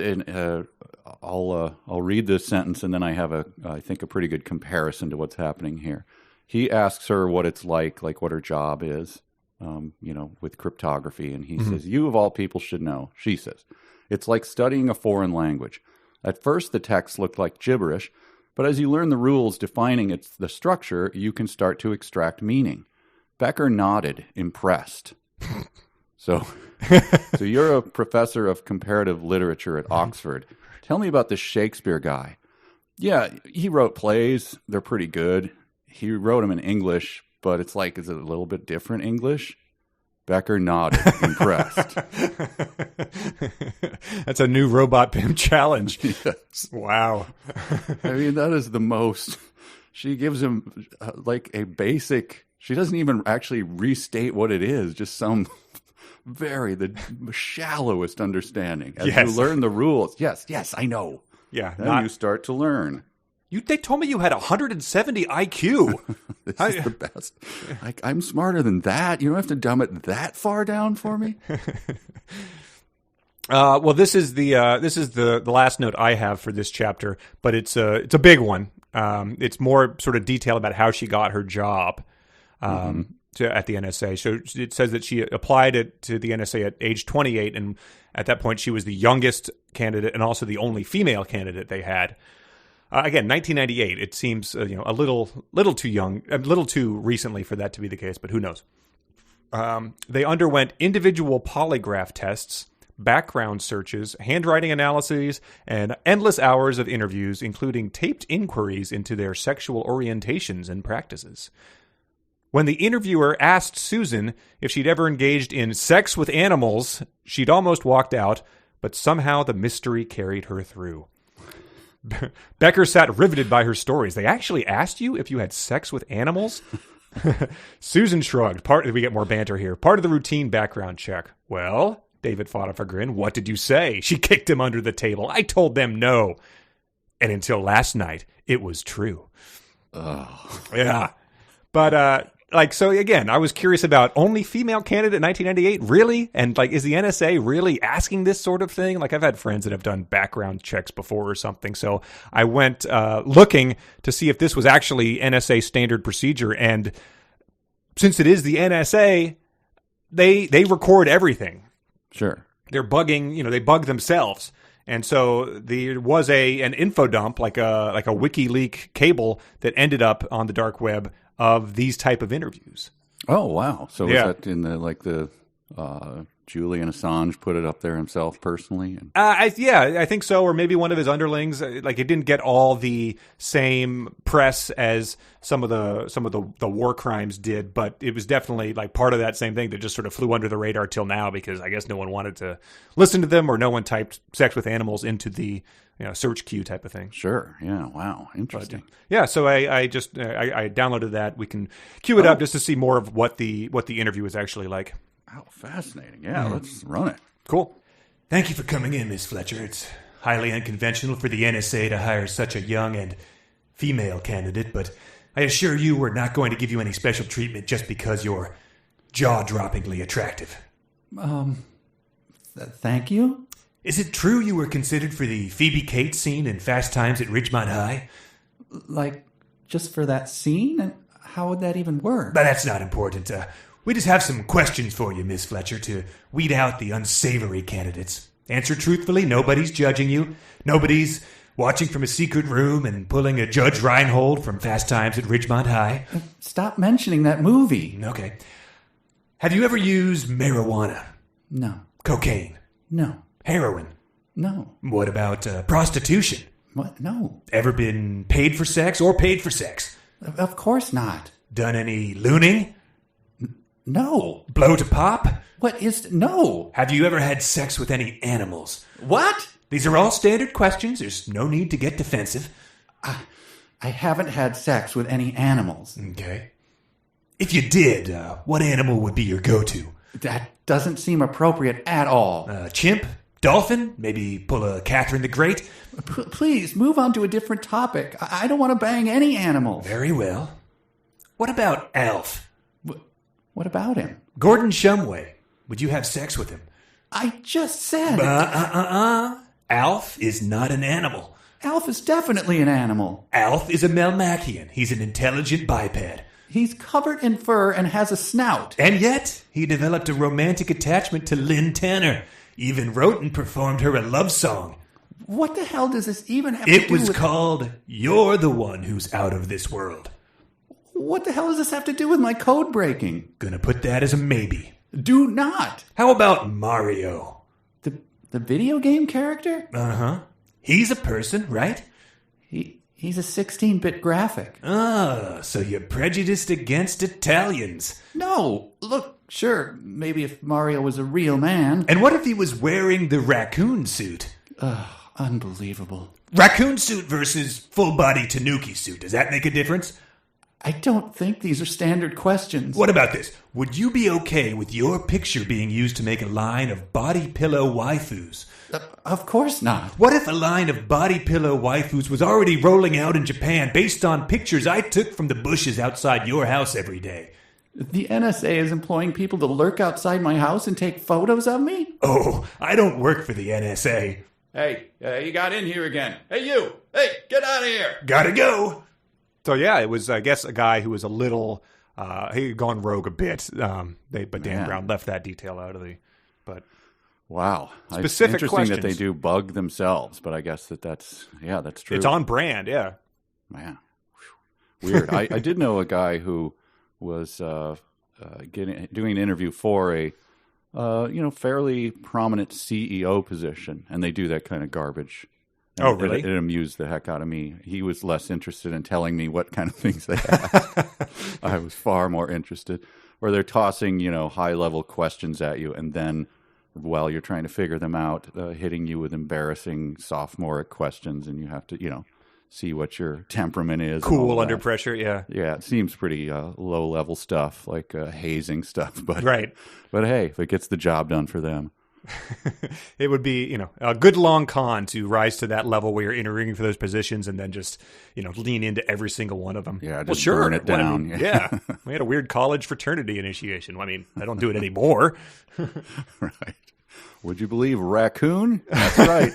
I'll read this sentence, and then I have I think a pretty good comparison to what's happening here. He asks her what it's like what her job is, with cryptography, and he says, "You of all people should know." She says, "It's like studying a foreign language. At first, the text looked like gibberish, but as you learn the rules defining the structure, you can start to extract meaning." Becker nodded, impressed. So you're a professor of comparative literature at Oxford. Tell me about this Shakespeare guy. Yeah, he wrote plays. They're pretty good. He wrote them in English, but is it a little bit different English? Becker nodded, impressed. That's a new Robot Pimp challenge. Yes. Wow. I mean, that is the most. She gives him a basic. She doesn't even actually restate what it is, just some the shallowest understanding. As you learn the rules. Yes, I know. Yeah. Then you start to learn. They told me you had 170 IQ. This is the best. I'm smarter than that. You don't have to dumb it that far down for me. Well, this is the last note I have for this chapter, but it's a big one. It's more sort of detail about how she got her job at the NSA. So it says that she applied to the NSA at age 28, and at that point she was the youngest candidate and also the only female candidate they had. Again, 1998. It seems a little too young, a little too recently for that to be the case, but who knows? They underwent individual polygraph tests, background searches, handwriting analyses, and endless hours of interviews, including taped inquiries into their sexual orientations and practices. When the interviewer asked Susan if she'd ever engaged in sex with animals, she'd almost walked out, but somehow the mystery carried her through. Becker sat riveted by her stories. They actually asked you if you had sex with animals? Susan shrugged. We get more banter here. Part of the routine background check. Well, David fought off a grin. What did you say? She kicked him under the table. I told them no. And until last night, it was true. Oh. Yeah. But, so again, I was curious about only female candidate in 1998. Really? And is the NSA really asking this sort of thing? I've had friends that have done background checks before or something. So I went looking to see if this was actually NSA standard procedure. And since it is the NSA, they record everything. Sure. They're bugging, they bug themselves. And so there was an info dump, like a WikiLeaks cable that ended up on the dark web of these type of interviews. Oh, wow. So was that in the Julian Assange put it up there himself personally? I think so. Or maybe one of his underlings. It didn't get all the same press as some of the war crimes did, but it was definitely part of that same thing that just sort of flew under the radar till now, because I guess no one wanted to listen to them, or no one typed sex with animals into the search queue type of thing. Sure. Yeah. Wow. Interesting. But, so I downloaded that. We can queue it up just to see more of what the interview was actually like. Oh, fascinating. Yeah, let's run it. Cool. Thank you for coming in, Miss Fletcher. It's highly unconventional for the NSA to hire such a young and female candidate, but I assure you we're not going to give you any special treatment just because you're jaw-droppingly attractive. Thank you? Is it true you were considered for the Phoebe Cates scene in Fast Times at Ridgemont High? Just for that scene? And how would that even work? But that's not important. We just have some questions for you, Miss Fletcher, to weed out the unsavory candidates. Answer truthfully. Nobody's judging you. Nobody's watching from a secret room and pulling a Judge Reinhold from Fast Times at Ridgemont High. Stop mentioning that movie. Okay. Have you ever used marijuana? No. Cocaine? No. Heroin? No. What about prostitution? What? No. Ever been paid for sex or paid for sex? Of course not. Done any looning? No. Blow to pop? No. Have you ever had sex with any animals? What? These are all standard questions. There's no need to get defensive. I haven't had sex with any animals. Okay. If you did, what animal would be your go-to? That doesn't seem appropriate at all. Chimp? Dolphin? Maybe pull a Catherine the Great? Please, move on to a different topic. I don't want to bang any animal. Very well. What about Alf? What about him? Gordon Shumway. Would you have sex with him? I just said... Alf is not an animal. Alf is definitely an animal. Alf is a Melmacian. He's an intelligent biped. He's covered in fur and has a snout. And yet, he developed a romantic attachment to Lynn Tanner. Even wrote and performed her a love song. What the hell does this even have to do with... It was called You're the One Who's Out of This World. What the hell does this have to do with my code breaking? Gonna put that as a maybe. Do not. How about Mario? The video game character? Uh-huh. He's a person, right? He's a 16-bit graphic. So you're prejudiced against Italians. No. Look, sure, maybe if Mario was a real man. And what if he was wearing the raccoon suit? Unbelievable. Raccoon suit versus full-body Tanuki suit. Does that make a difference? I don't think these are standard questions. What about this? Would you be okay with your picture being used to make a line of body pillow waifus? Of course not. What if a line of body pillow waifus was already rolling out in Japan based on pictures I took from the bushes outside your house every day? The NSA is employing people to lurk outside my house and take photos of me? Oh, I don't work for the NSA. Hey, you got in here again. Hey, you! Hey, get out of here! Gotta go! So yeah, it was, I guess, a guy who was a little, he had gone rogue a bit. But Dan Brown left that detail out of the, but. Wow. Specific it's interesting that they questions. do bug themselves, but I guess that's true. It's on brand, yeah. Man, weird. I did know a guy who was doing an interview for a fairly prominent CEO position, and they do that kind of garbage. And Oh, really? It amused the heck out of me. He was less interested in telling me what kind of things they asked. I was far more interested. Where they're tossing, high-level questions at you, and then while you're trying to figure them out, hitting you with embarrassing sophomoric questions, and you have to, see what your temperament is. Cool under pressure, yeah. Yeah, it seems pretty low-level stuff, like hazing stuff. But Right. But hey, if it gets the job done for them. It would be, a good long con to rise to that level where you're interviewing for those positions and then just, lean into every single one of them. Yeah, well, just sure. burn it down. Yeah. We had a weird college fraternity initiation. I mean, I don't do it anymore. Right. Would you believe raccoon? That's right.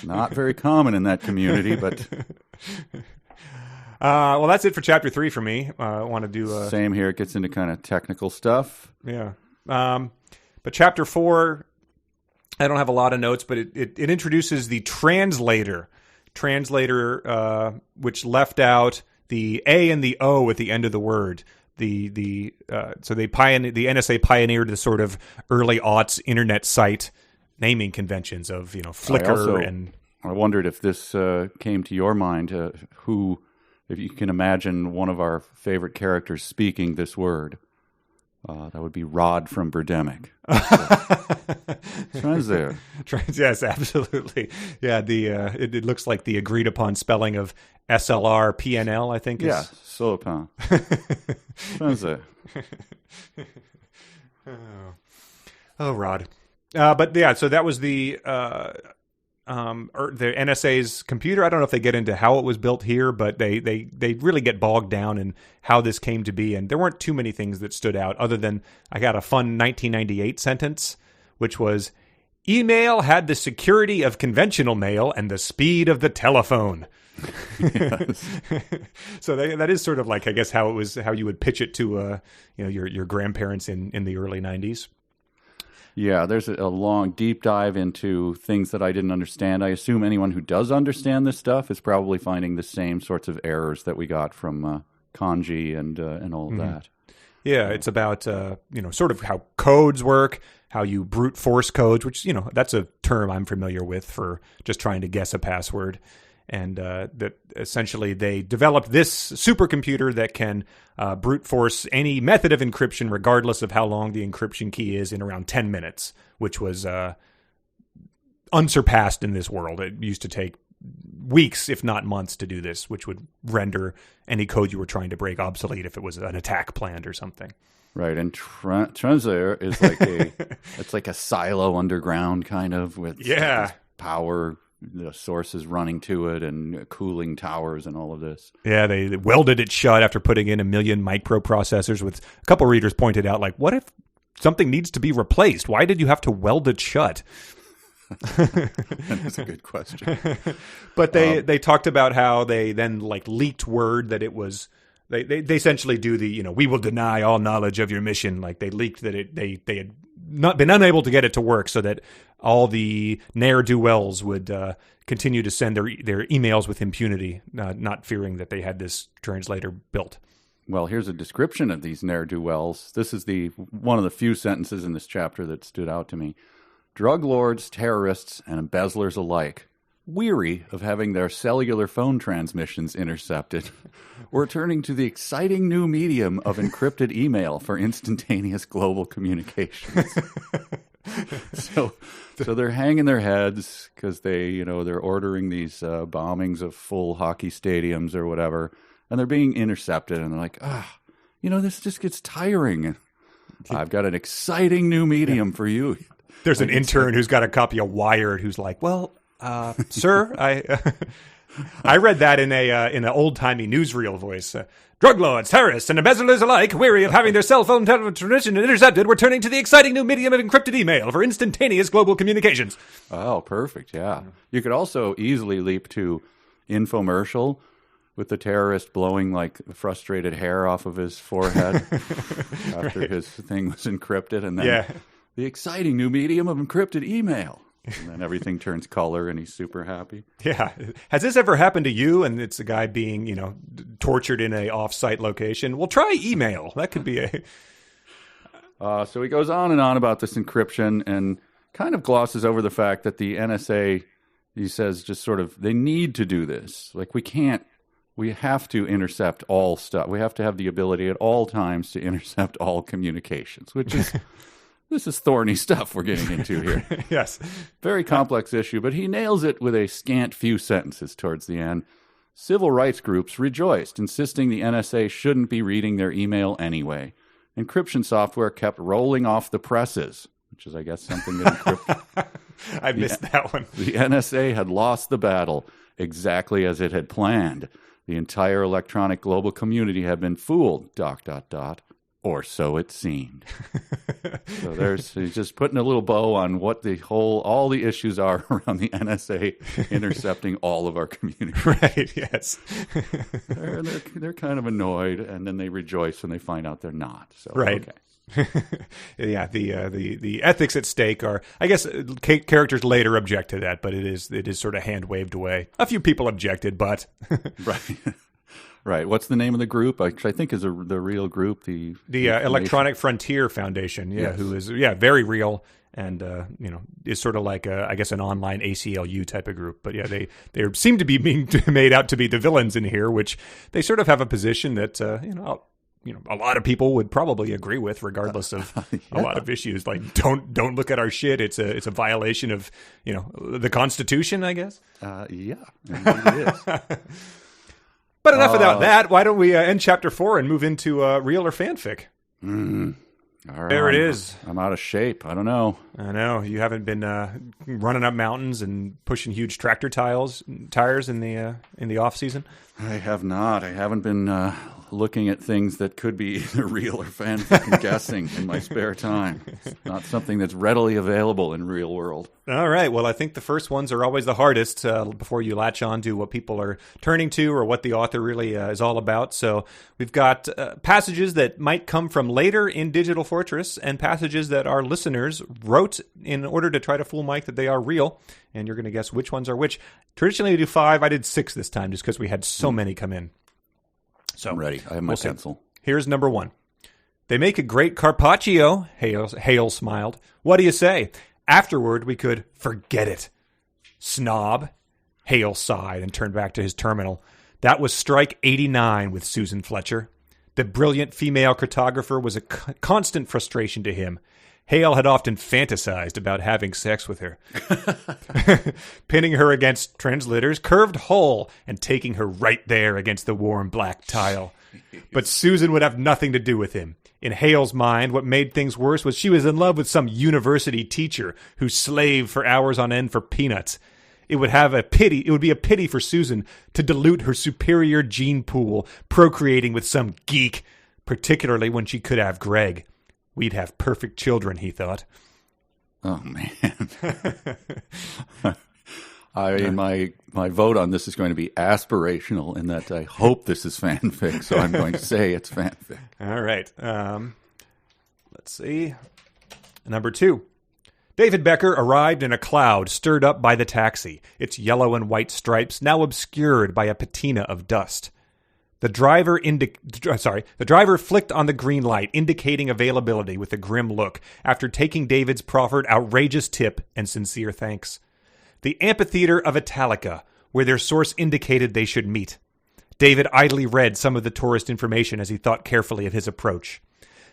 Not very common in that community, but... Well, that's it for chapter 3 for me. I want to do... Same here. It gets into kind of technical stuff. Yeah. But chapter 4, I don't have a lot of notes, but it introduces the translator, which left out the A and the O at the end of the word. So the NSA pioneered the sort of early aughts internet site naming conventions of Flickr I wondered if this came to your mind. If you can imagine one of our favorite characters speaking this word. That would be Rod from Birdemic. Translator. Yes, absolutely. Yeah, it looks like the agreed upon spelling of SLR PNL, I think. Yeah, Solopin. Translator. Oh, Rod. But yeah, so that was the NSA's computer. I don't know if they get into how it was built here, but they really get bogged down in how this came to be. And there weren't too many things that stood out other than I got a fun 1998 sentence, which was, email had the security of conventional mail and the speed of the telephone. So that is sort of like, I guess, how you would pitch it to your grandparents in the early 90s. Yeah, there's a long, deep dive into things that I didn't understand. I assume anyone who does understand this stuff is probably finding the same sorts of errors that we got from kanji and all of that. Yeah, it's about sort of how codes work, how you brute force codes, which that's a term I'm familiar with for just trying to guess a password. And that essentially they developed this supercomputer that can brute force any method of encryption, regardless of how long the encryption key is, in around 10 minutes, which was unsurpassed in this world. It used to take weeks, if not months, to do this, which would render any code you were trying to break obsolete if it was an attack planned or something. Right, and translator is like it's like a silo underground kind of with power. The sources running to it and cooling towers and all of this. Yeah, they welded it shut after putting in 1 million microprocessors. With a couple readers pointed out, like, what if something needs to be replaced? Why did you have to weld it shut? That's a good question. But they talked about how they then leaked word that it was. They essentially do the we will deny all knowledge of your mission. Like they leaked that they had not been unable to get it to work, so that all the ne'er-do-wells would continue to send their emails with impunity, not fearing that they had this translator built. Well, here's a description of these ne'er-do-wells. This is one of the few sentences in this chapter that stood out to me. Drug lords, terrorists, and embezzlers alike, weary of having their cellular phone transmissions intercepted, were turning to the exciting new medium of encrypted email for instantaneous global communications. So they're hanging their heads because they're ordering these bombings of full hockey stadiums or whatever, and they're being intercepted, and they're like, this just gets tiring. I've got an exciting new medium for you. There's an intern who's got a copy of Wired who's like, well, sir, I read that in an old-timey newsreel voice. Drug lords, terrorists, and embezzlers alike, weary of having their cell phone transmission intercepted, were turning to the exciting new medium of encrypted email for instantaneous global communications. Oh, perfect, yeah. You could also easily leap to infomercial with the terrorist blowing frustrated hair off of his forehead after his thing was encrypted, and then the exciting new medium of encrypted email. And then everything turns color and he's super happy. Yeah. Has this ever happened to you? And it's a guy being, tortured in a off-site location. Well, try email. That could be a... So he goes on and on about this encryption and kind of glosses over the fact that the NSA, he says, just sort of, they need to do this. Like, we have to intercept all stuff. We have to have the ability at all times to intercept all communications, which is... This is thorny stuff we're getting into here. Yes. Very complex issue, but he nails it with a scant few sentences towards the end. Civil rights groups rejoiced, insisting the NSA shouldn't be reading their email anyway. Encryption software kept rolling off the presses, which is, I guess, something that encrypted. I missed that one. The NSA had lost the battle exactly as it had planned. The entire electronic global community had been fooled, ... Or so it seemed. So he's just putting a little bow on what all the issues are around the NSA intercepting all of our community. Right, yes. they're kind of annoyed, and then they rejoice when they find out they're not. So, right. Okay. Yeah, the ethics at stake are, I guess, characters later object to that, but it is sort of hand waved away. A few people objected, but... Right. Right. What's the name of the group? Which I think is the real group. The Electronic Frontier Foundation. Yeah, yes. Who is very real and is sort of like I guess an online ACLU type of group. But yeah, they seem to be being made out to be the villains in here, which they sort of have a position that a lot of people would probably agree with, regardless of a lot of issues. Like don't look at our shit. It's a violation of the Constitution, I guess. Yeah, it is. But enough about that. Why don't we end Chapter 4 and move into real or fanfic? All right. There it is. I'm out of shape. I don't know. I know. You haven't been running up mountains and pushing huge tractor tires in the off season? I have not. I haven't been looking at things that could be either real or fanfic and guessing in my spare time. It's not something that's readily available in real world. All right. Well, I think the first ones are always the hardest before you latch on to what people are turning to or what the author really is all about. So we've got passages that might come from later in Digital Fortress and passages that our listeners wrote in order to try to fool Mike that they are real. And you're going to guess which ones are which. Traditionally, we do 5. I did 6 this time just because we had so many come in. So I'm ready. I have my pencil. Here's number 1. They make a great carpaccio, Hale smiled. What do you say? Afterward, we could forget it. Snob. Hale sighed and turned back to his terminal. That was strike 89 with Susan Fletcher. The brilliant female cartographer was a constant frustration to him. Hale had often fantasized about having sex with her, pinning her against Translator's curved hull and taking her right there against the warm black tile. But Susan would have nothing to do with him. In Hale's mind, what made things worse was she was in love with some university teacher who slaved for hours on end for peanuts. It would be a pity for Susan to dilute her superior gene pool, procreating with some geek, particularly when she could have Greg. We'd have perfect children, he thought. Oh, man. My vote on this is going to be aspirational in that I hope this is fanfic, so I'm going to say it's fanfic. All right. Let's see. Number 2. David Becker arrived in a cloud stirred up by the taxi, its yellow and white stripes now obscured by a patina of dust. The driver flicked on the green light, indicating availability with a grim look after taking David's proffered outrageous tip and sincere thanks. The Amphitheater of Italica, where their source indicated they should meet. David idly read some of the tourist information as he thought carefully of his approach.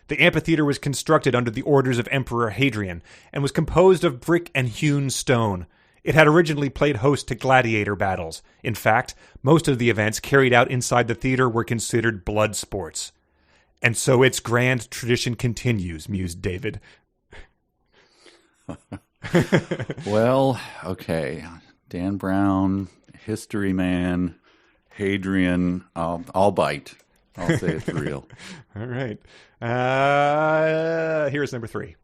The amphitheater was constructed under the orders of Emperor Hadrian and was composed of brick and hewn stone. It had originally played host to gladiator battles. In fact, most of the events carried out inside the theater were considered blood sports. And so its grand tradition continues, mused David. Well, okay. Dan Brown, History Man, Hadrian, I'll bite. I'll say it's real. All right. Here's number 3.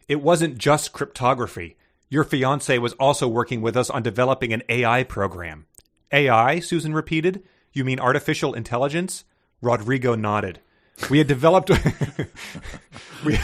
It wasn't just cryptography. Your fiancé was also working with us on developing an AI program. AI, Susan repeated. You mean artificial intelligence? Rodrigo nodded. We had developed we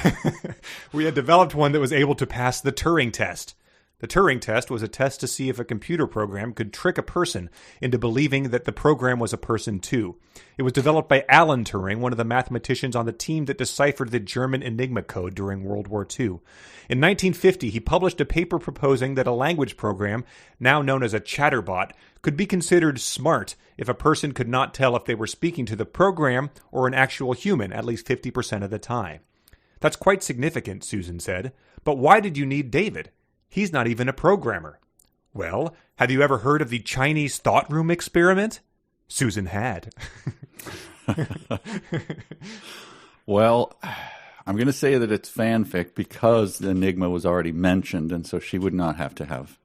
had developed one that was able to pass the Turing Test. The Turing Test was a test to see if a computer program could trick a person into believing that the program was a person too. It was developed by Alan Turing, one of the mathematicians on the team that deciphered the German Enigma code during World War II. In 1950, he published a paper proposing that a language program, now known as a chatterbot, could be considered smart if a person could not tell if they were speaking to the program or an actual human at least 50% of the time. That's quite significant, Susan said. But why did you need David? He's not even a programmer. Well, have you ever heard of the Chinese thought room experiment? Susan had. Well, I'm going to say that it's fanfic because the Enigma was already mentioned, and so she would not have to have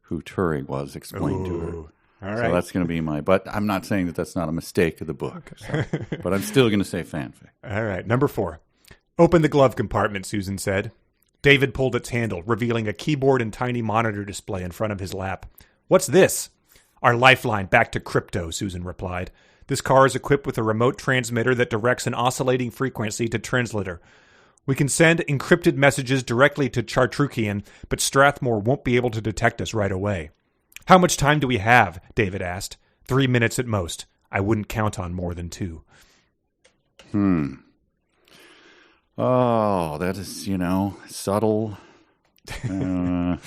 who Turing was explained to her. All right. So that's going to be but I'm not saying that that's not a mistake of the book. So, but I'm still going to say fanfic. All right, number 4. Open the glove compartment, Susan said. David pulled its handle, revealing a keyboard and tiny monitor display in front of his lap. What's this? Our lifeline back to crypto, Susan replied. This car is equipped with a remote transmitter that directs an oscillating frequency to translator. We can send encrypted messages directly to Chartrukian, but Strathmore won't be able to detect us right away. How much time do we have? David asked. 3 minutes at most. I wouldn't count on more than 2. Oh, that is, subtle. I'm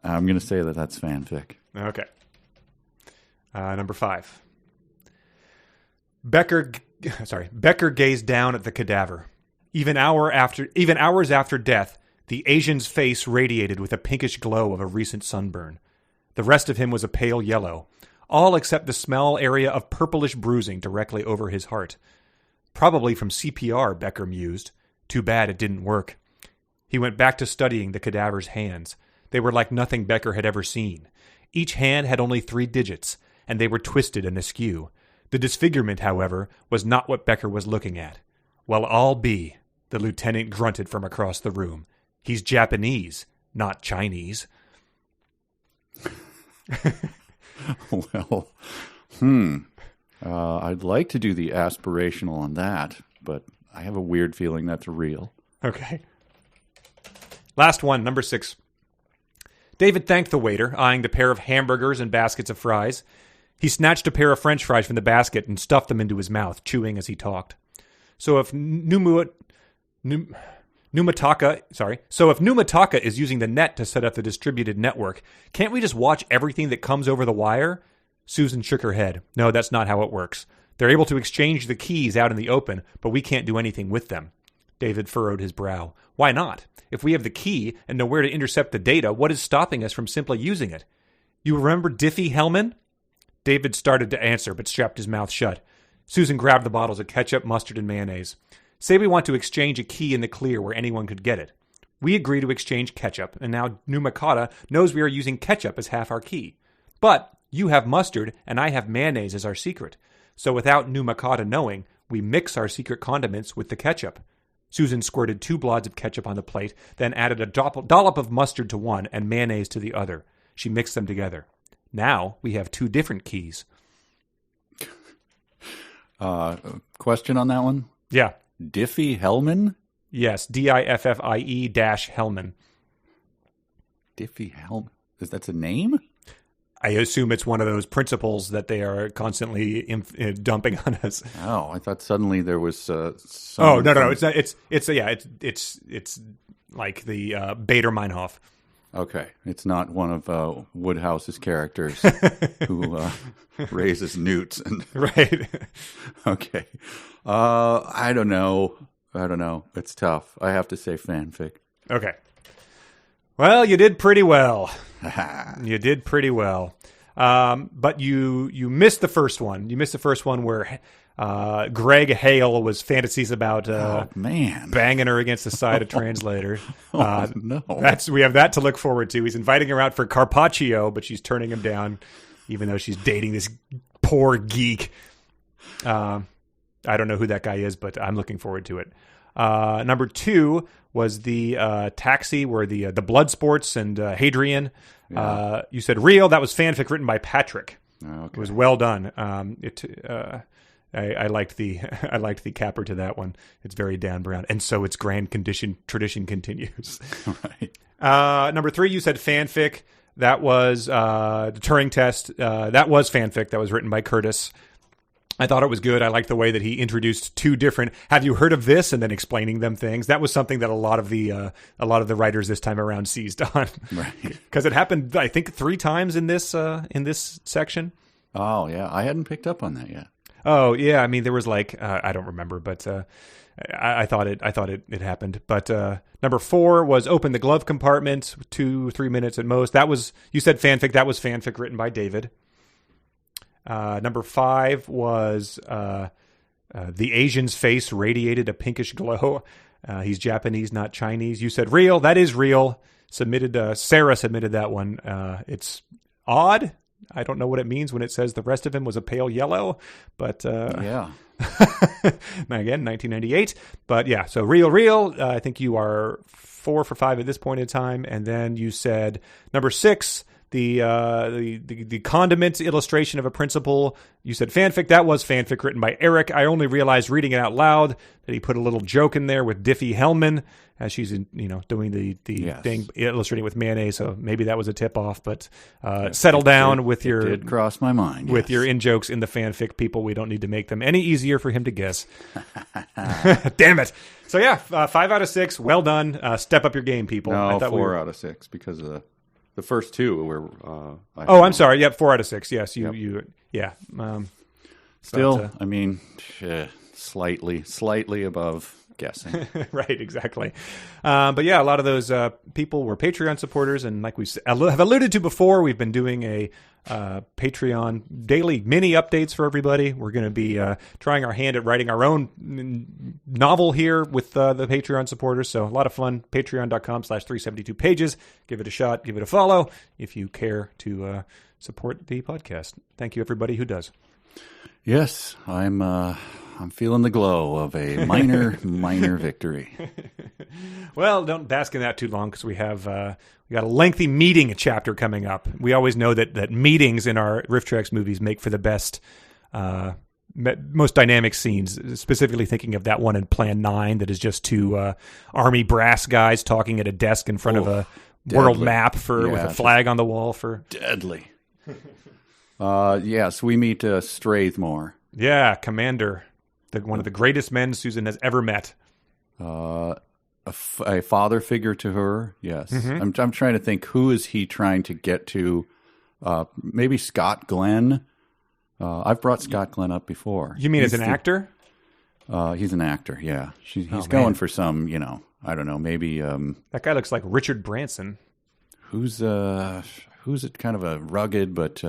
going to say that that's fanfic. Okay. Number 5. Becker gazed down at the cadaver. Even hours after death, the Asian's face radiated with a pinkish glow of a recent sunburn. The rest of him was a pale yellow, all except the small area of purplish bruising directly over his heart. Probably from CPR, Becker mused. Too bad it didn't work. He went back to studying the cadaver's hands. They were like nothing Becker had ever seen. Each hand had only 3 digits, and they were twisted and askew. The disfigurement, however, was not what Becker was looking at. Well, I'll be, the lieutenant grunted from across the room. He's Japanese, not Chinese. Well, I'd like to do the aspirational on that, but I have a weird feeling that's real. Okay. Last one, number 6. David thanked the waiter, eyeing the pair of hamburgers and baskets of fries. He snatched a pair of French fries from the basket and stuffed them into his mouth, chewing as he talked. So if Numataka is using the net to set up the distributed network, can't we just watch everything that comes over the wire? Susan shook her head. No, that's not how it works. They're able to exchange the keys out in the open, but we can't do anything with them. David furrowed his brow. Why not? If we have the key and know where to intercept the data, what is stopping us from simply using it? You remember Diffie-Hellman? David started to answer, but strapped his mouth shut. Susan grabbed the bottles of ketchup, mustard, and mayonnaise. Say we want to exchange a key in the clear where anyone could get it. We agree to exchange ketchup, and now Numakata knows we are using ketchup as half our key. But you have mustard, and I have mayonnaise as our secret. So without Numakata knowing, we mix our secret condiments with the ketchup. Susan squirted 2 blods of ketchup on the plate, then added a dollop of mustard to one and mayonnaise to the other. She mixed them together. Now we have 2 different keys. Question on that one? Yeah. Diffie-Hellman? Yes, Diffie-Hellman. Diffie-Hellman. That's a name? I assume it's one of those principles that they are constantly dumping on us. Oh, I thought suddenly there was. No, it's not. It's like the Bader-Meinhof. Okay, it's not one of Woodhouse's characters who raises newts. Right. Okay. I don't know. It's tough. I have to say fanfic. Okay. Well, you did pretty well. You did pretty well. But you missed the first one. You missed the first one where Greg Hale was fantasies about banging her against the side of translator. No. We have that to look forward to. He's inviting her out for Carpaccio, but she's turning him down, even though she's dating this poor geek. I don't know who that guy is, but I'm looking forward to it. Number 2 was the taxi where the blood sports and Hadrian. Yeah. You said real. That was fanfic written by Patrick. Okay. It was well done. I liked the I liked the capper to that one. It's very Dan Brown, and so its grand tradition continues. Right. Number 3, you said fanfic. That was the Turing Test. That was fanfic. That was written by Curtis. I thought it was good. I liked the way that he introduced 2 different. Have you heard of this? And then explaining them things. That was something that a lot of the writers this time around seized on, Right. Because it happened, I think, 3 times in this section. Oh yeah, I hadn't picked up on that yet. Oh yeah, I mean there was like I don't remember, but I thought it happened. But number 4 was open the glove compartment, 2-3 minutes at most. That was, you said fanfic. That was fanfic written by David. Number 5 was the Asian's face radiated a pinkish glow. He's Japanese, not Chinese. You said real. That is real. Sarah submitted that one. It's odd. I don't know what it means when it says the rest of him was a pale yellow, but Yeah. again, 1998. But yeah, so real. I think you are 4 for 5 at this point in time, and then you said number 6. The condiment illustration of a principle. You said fanfic. That was fanfic written by Eric. I only realized reading it out loud that he put a little joke in there with Diffie Hellman as she's doing the Yes. thing, illustrating with mayonnaise. So maybe that was a tip off. But settle down with your. It did cross my mind. With yes. your in jokes in the fanfic, people. We don't need to make them any easier for him to guess. Damn it. So yeah, 5 out of 6. Well done. Step up your game, people. No, I thought 4 out of 6 because of the first 2 were. I'm sorry. Yep, 4 out of 6. Yes, Yep. yeah. Still, I mean, slightly above guessing. Right, exactly. But yeah, a lot of those people were Patreon supporters, and like we have alluded to before, we've been doing a Patreon daily mini updates for everybody. We're going to be trying our hand at writing our own novel here with the Patreon supporters. So a lot of fun. Patreon.com/372 pages. Give it a shot. Give it a follow if you care to support the podcast. Thank you, everybody who does. Yes, I'm feeling the glow of a minor victory. Well, don't bask in that too long because we got a lengthy meeting chapter coming up. We always know that meetings in our Riff Tracks movies make for the best, most dynamic scenes. Specifically thinking of that one in Plan 9 that is just 2 army brass guys talking at a desk in front of a world map with a flag on the wall for deadly. Yes, we meet Strathmore. Yeah, Commander, one of the greatest men Susan has ever met. A father figure to her. Yes, Mm-hmm. I'm trying to think. Who is he trying to get to? Maybe Scott Glenn. I've brought Scott Glenn up before. You mean as an actor? He's an actor. Yeah, he's man. going for some. I don't know. Maybe That guy looks like Richard Branson. who's kind of a rugged but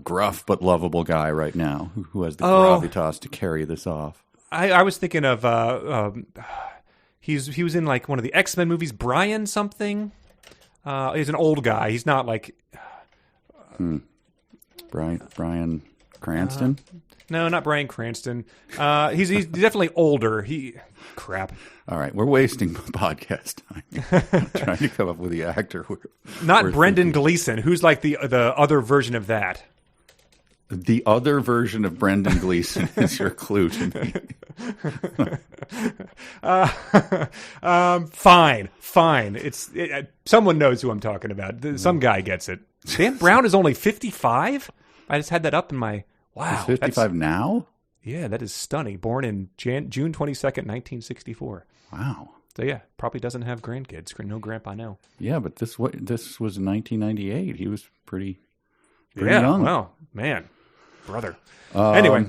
gruff but lovable guy right now who has the gravitas to carry this off. I was thinking of he was in like one of the X-Men movies, Brian something. He's an old guy. He's not like Bryan Cranston. No, not Bryan Cranston. He's definitely older. Crap. All right, we're wasting podcast time trying to come up with the actor. Not Brendan Gleeson, who's like the other version of that. The other version of Brendan Gleeson is your clue to me. Fine. Someone knows who I'm talking about. Some guy gets it. Dan Brown is only 55? I just had that up in my... Wow. He's 55 now? Yeah, that is stunning. Born in June 22nd, 1964. Wow. So yeah, probably doesn't have grandkids. No grandpa, no. Yeah, but this was 1998. He was pretty Yeah, young. well, man. Brother. Anyway.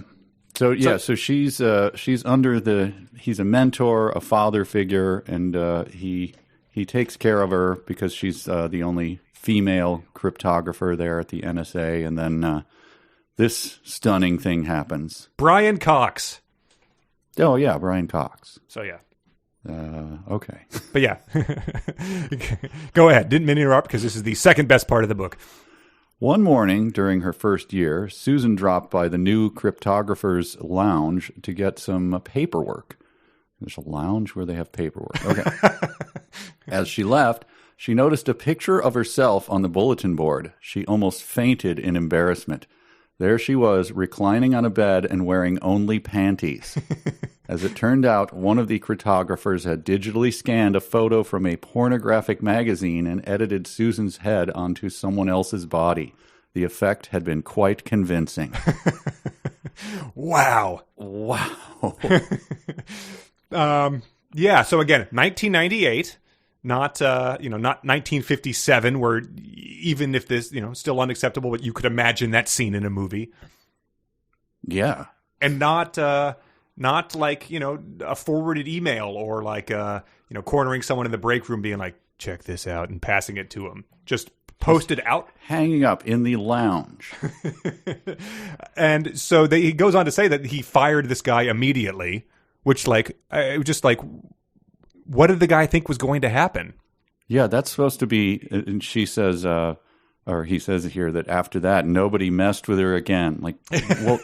So she's under he's a mentor, a father figure, and he takes care of her because she's the only female cryptographer there at the NSA, and then this stunning thing happens. Brian Cox. Oh yeah, Brian Cox. So yeah. Okay. But yeah. Go ahead. Didn't mean to interrupt because this is the second best part of the book. One morning during her first year, Susan dropped by the new cryptographer's lounge to get some paperwork. There's a lounge where they have paperwork. Okay. As she left, she noticed a picture of herself on the bulletin board. She almost fainted in embarrassment. There she was, reclining on a bed and wearing only panties. As it turned out, one of the cryptographers had digitally scanned a photo from a pornographic magazine and edited Susan's head onto someone else's body. The effect had been quite convincing. Wow. Yeah, so again, 1998, not not 1957, where even if this, still unacceptable, but you could imagine that scene in a movie. Yeah. And not like, a forwarded email or like, cornering someone in the break room being like, check this out and passing it to them. Just posted out. Hanging up in the lounge. And so he goes on to say that he fired this guy immediately, which what did the guy think was going to happen? Yeah, that's supposed to be, and she says, or he says here that after that, nobody messed with her again. Like, well,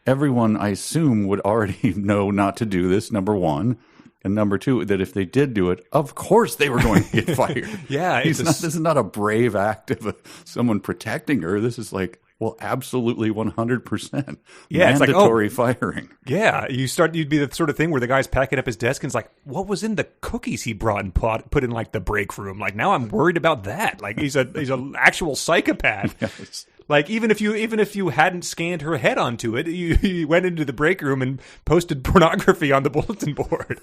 everyone, I assume, would already know not to do this, number one. And number two, that if they did do it, of course they were going to get fired. Yeah. This is not a brave act of someone protecting her. This is like, well, absolutely 100%. Yeah, mandatory firing. Yeah, you'd be the sort of thing where the guy's packing up his desk and it's like, what was in the cookies he brought and put in like the break room? Like, now I'm worried about that. Like, he's an actual psychopath. Yes. Like, even if you hadn't scanned her head onto it, you went into the break room and posted pornography on the bulletin board.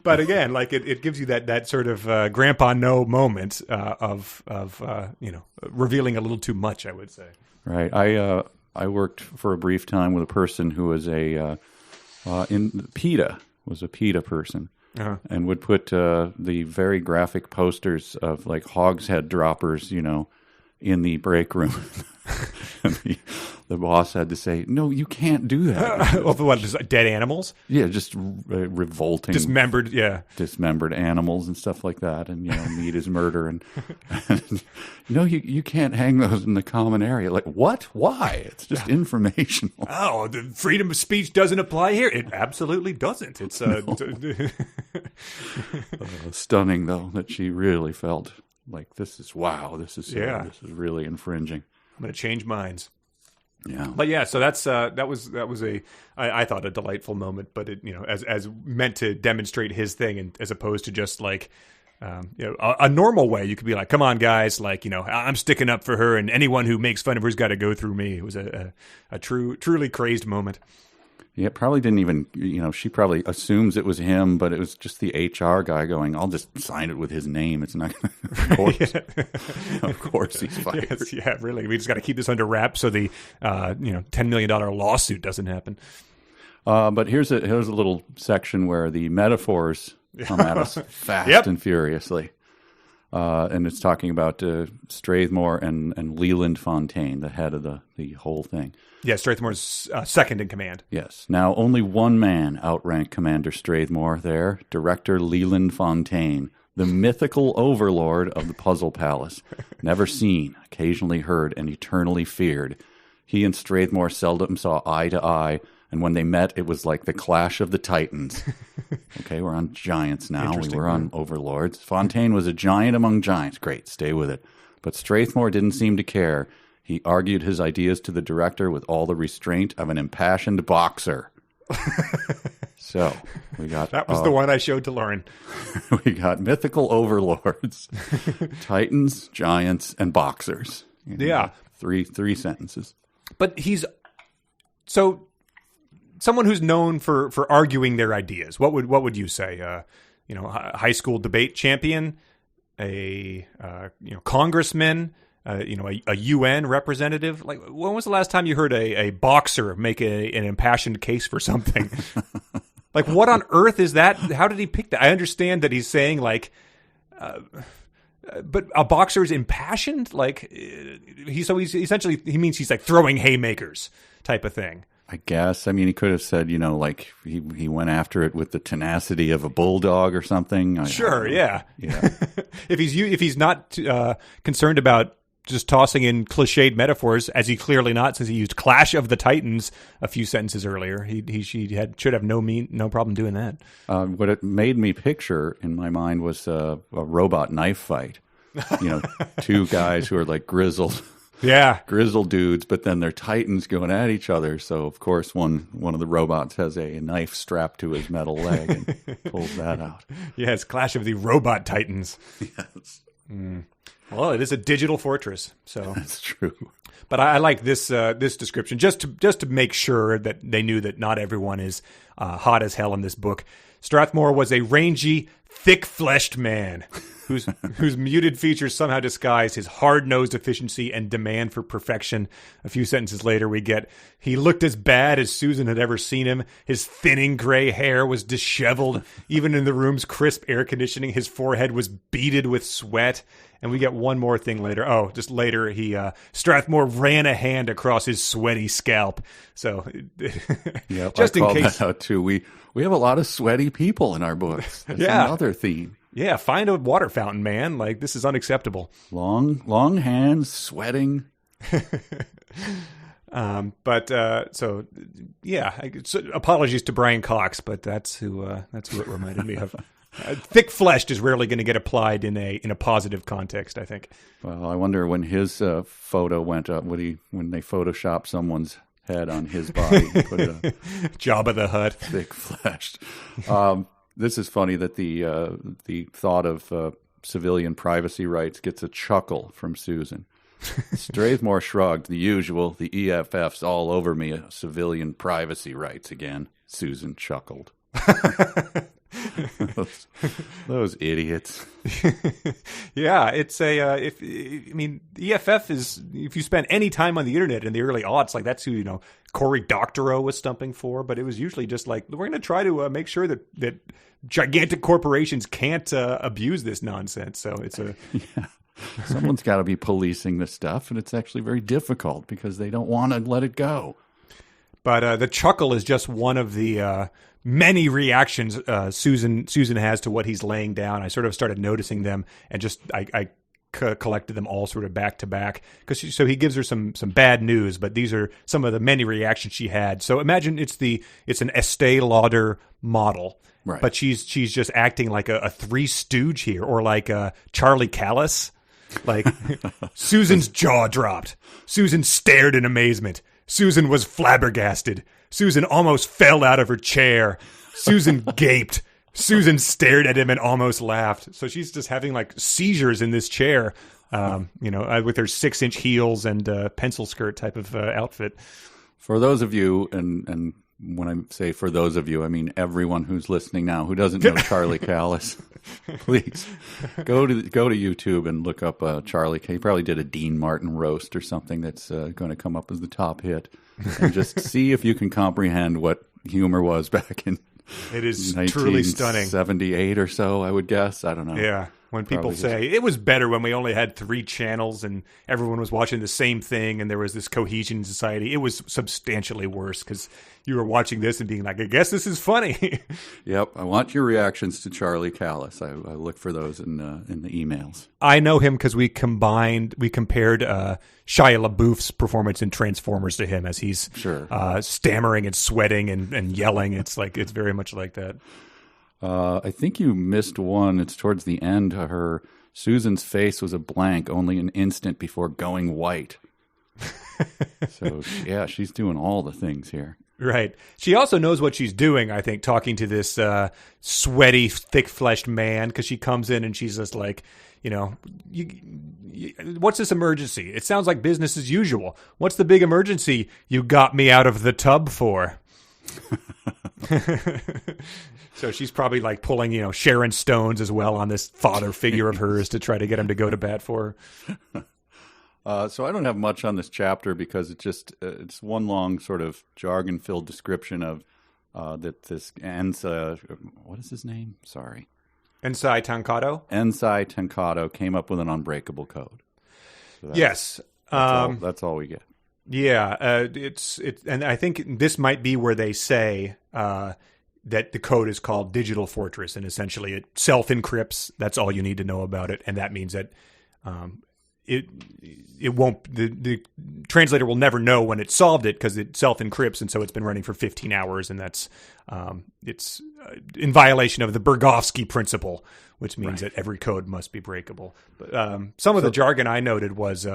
But again, like it gives you that sort of grandpa no moment of revealing a little too much, I would say. Right. I worked for a brief time with a person who was in PETA, was a PETA person. Uh-huh. And would put the very graphic posters of like hogshead droppers, in the break room. And the boss had to say, no, you can't do that. Of what, just dead animals? Yeah, just revolting. Dismembered animals and stuff like that. And, meat is murder. And you can't hang those in the common area. Like, what? Why? It's just informational. Oh, the freedom of speech doesn't apply here? It absolutely doesn't. It's stunning, though, that she really felt like this is really infringing. I'm going to change minds. Yeah. But yeah, so that was I thought a delightful moment, but it, as meant to demonstrate his thing, and as opposed to just like a normal way, you could be like, come on guys, like, I'm sticking up for her, and anyone who makes fun of her's got to go through me. It was a truly crazed moment. Yeah, probably didn't even, she probably assumes it was him, but it was just the HR guy going, I'll just sign it with his name. It's not going to, of course he's fired. Yes, yeah, really. We just got to keep this under wraps so the, $10 million lawsuit doesn't happen. But here's a little section where the metaphors come at us fast and furiously. And it's talking about Strathmore and Leland Fontaine, the head of the whole thing. Yeah, Strathmore's second in command. Yes. Now, only one man outranked Commander Strathmore there, Director Leland Fontaine, the mythical overlord of the Puzzle Palace, never seen, occasionally heard, and eternally feared. He and Strathmore seldom saw eye to eye, and when they met, it was like the clash of the titans. Okay, we're on giants now. We were on overlords. Fontaine was a giant among giants. Great, stay with it. But Strathmore didn't seem to care. He argued his ideas to the director with all the restraint of an impassioned boxer. So we got... That was the one I showed to Lauren. We got mythical overlords, titans, giants, and boxers. Yeah. Three sentences. But he's... So... Someone who's known for arguing their ideas. What would you say? High school debate champion, a congressman, a UN representative. Like, when was the last time you heard a boxer make an impassioned case for something? Like, what on earth is that? How did he pick that? I understand that he's saying like, but a boxer is impassioned. Like, he means he's like throwing haymakers type of thing. I guess. I mean, he could have said, like he went after it with the tenacity of a bulldog or something. Sure, yeah. If he's not concerned about just tossing in cliched metaphors, as he clearly not, since he used Clash of the Titans a few sentences earlier, he should have no problem doing that. What it made me picture in my mind was a robot knife fight. Two guys who are like grizzled Yeah. grizzled dudes, but then they're titans going at each other. So of course one of the robots has a knife strapped to his metal leg and pulls that out. Yes, Clash of the Robot Titans. Yes, Well, it is a digital fortress, so that's true. But I like this this description just to make sure that they knew that not everyone is hot as hell in this book. Strathmore was a rangy, thick-fleshed man whose muted features somehow disguise his hard-nosed efficiency and demand for perfection. A few sentences later, we get, he looked as bad as Susan had ever seen him. His thinning gray hair was disheveled. Even in the room's crisp air conditioning, his forehead was beaded with sweat. And we get one more thing later. Oh, just later, Strathmore ran a hand across his sweaty scalp. So, Yep, just I in called case. that out too. We have a lot of sweaty people in our books. That's Yeah. another theme. Yeah, find a water fountain, man. Like, this is unacceptable. Long hands, sweating. So apologies to Brian Cox, but that's who it reminded me of. Thick-fleshed is rarely going to get applied in a positive context, I think. Well, I wonder when his photo went up, when they Photoshop someone's head on his body, and put it up. Jabba the Hutt. Thick-fleshed. This is funny that the thought of civilian privacy rights gets a chuckle from Susan. Strathmore shrugged. The usual, the EFF's all over me. Civilian privacy rights again. Susan chuckled. those idiots. Yeah, it's the EFF is, if you spend any time on the internet in the early aughts, like that's who Cory Doctorow was stumping for, but it was usually just like, we're going to try to make sure that gigantic corporations can't abuse this nonsense. So it's a Someone's got to be policing this stuff, and it's actually very difficult because they don't want to let it go. But the chuckle is just one of the many reactions Susan has to what he's laying down. I sort of started noticing them, and just I collected them all sort of back to back. So he gives her some bad news, but these are some of the many reactions she had. So imagine it's an Estee Lauder model, right? But she's just acting like a Three Stooge here, or like a Charlie Callis. Like Susan's jaw dropped. Susan stared in amazement. Susan was flabbergasted. Susan almost fell out of her chair. Susan gaped. Susan stared at him and almost laughed. So she's just having like seizures in this chair, with her 6-inch heels and pencil skirt type of outfit. For those of you, and when I say for those of you, I mean everyone who's listening now who doesn't know Charlie Callis, please go to YouTube and look up Charlie. He probably did a Dean Martin roast or something that's going to come up as the top hit, and just see if you can comprehend what humor was back in. It is truly stunning. 78 or so, I would guess. I don't know. Yeah. When people say it was better when we only had 3 channels and everyone was watching the same thing and there was this cohesion in society, it was substantially worse because you were watching this and being like, I guess this is funny. Yep. I want your reactions to Charlie Callis. I look for those in the emails. I know him because we compared Shia LaBeouf's performance in Transformers to him as he's stammering and sweating and yelling. It's very much like that. I think you missed one. It's towards the end. Susan's face was a blank only an instant before going white. So, yeah, she's doing all the things here. Right. She also knows what she's doing, I think, talking to this sweaty, thick-fleshed man, because she comes in and she's just like, what's this emergency? It sounds like business as usual. What's the big emergency you got me out of the tub for? So she's probably like pulling, Sharon Stones as well on this father figure of hers to try to get him to go to bat for her. So I don't have much on this chapter because it's one long sort of jargon-filled description of that this Ensa, what is his name? Sorry. Ensai Tancado came up with an unbreakable code. So yes. That's all we get. Yeah. And I think this might be where they say that the code is called Digital Fortress, and essentially it self-encrypts. That's all you need to know about it, and that means that it won't. The translator will never know when it solved it because it self-encrypts, and so it's been running for 15 hours, and that's it's in violation of the Bergovsky principle, which means that every code must be breakable. But some of the jargon I noted was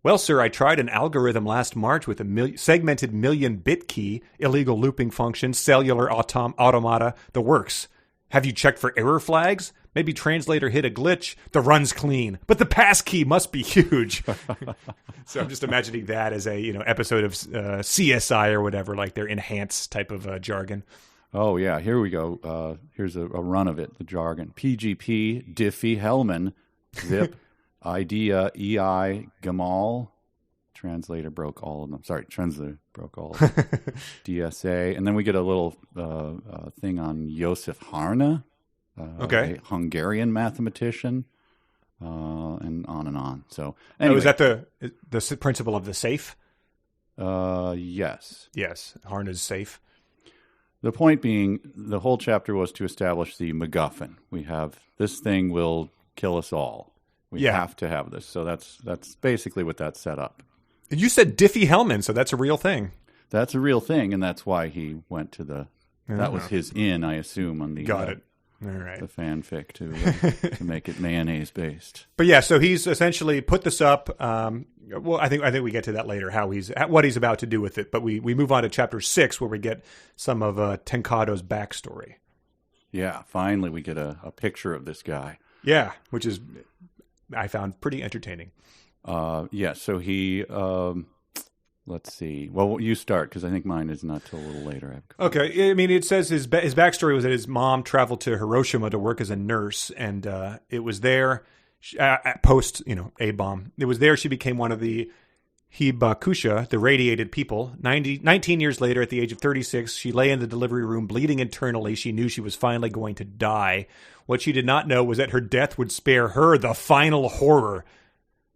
Well, sir, I tried an algorithm last March with a segmented million-bit key, illegal looping function, cellular automata, the works. Have you checked for error flags? Maybe translator hit a glitch. The run's clean, but the pass key must be huge. So I'm just imagining that as a episode of CSI or whatever, like their enhanced type of jargon. Oh, yeah. Here we go. Here's a run of it, the jargon. PGP, Diffie, Hellman, Zip, Idea, EI, Gamal. Translator broke all of them. Sorry, translator broke all of them. DSA. And then we get a little thing on Josef Harna, a Hungarian mathematician, and on and on. So anyway. Oh, is that the principle of the safe? Yes. Yes, Harna's safe. The point being, the whole chapter was to establish the MacGuffin. We have this thing will kill us all. We have to have this. So that's basically what that set up. And you said Diffie Hellman, so that's a real thing. That's a real thing, and that's why he went to the. That was his in, I assume, on the. Got it. All right. The fanfic to make it mayonnaise based. But yeah, so he's essentially put this up. Well, I think we get to that later. What he's about to do with it. But we move on to chapter 6, where we get some of Tenkado's backstory. Yeah, finally we get a picture of this guy. Yeah, which is I found pretty entertaining. So he, let's see. Well, you start, because I think mine is not till a little later. Okay. I mean, it says his backstory was that his mom traveled to Hiroshima to work as a nurse, and it was there, post, A-bomb. It was there she became one of the Hibakusha, the radiated people. 19 years later, at the age of 36, she lay in the delivery room bleeding internally. She knew she was finally going to die. What she did not know was that her death would spare her the final horror.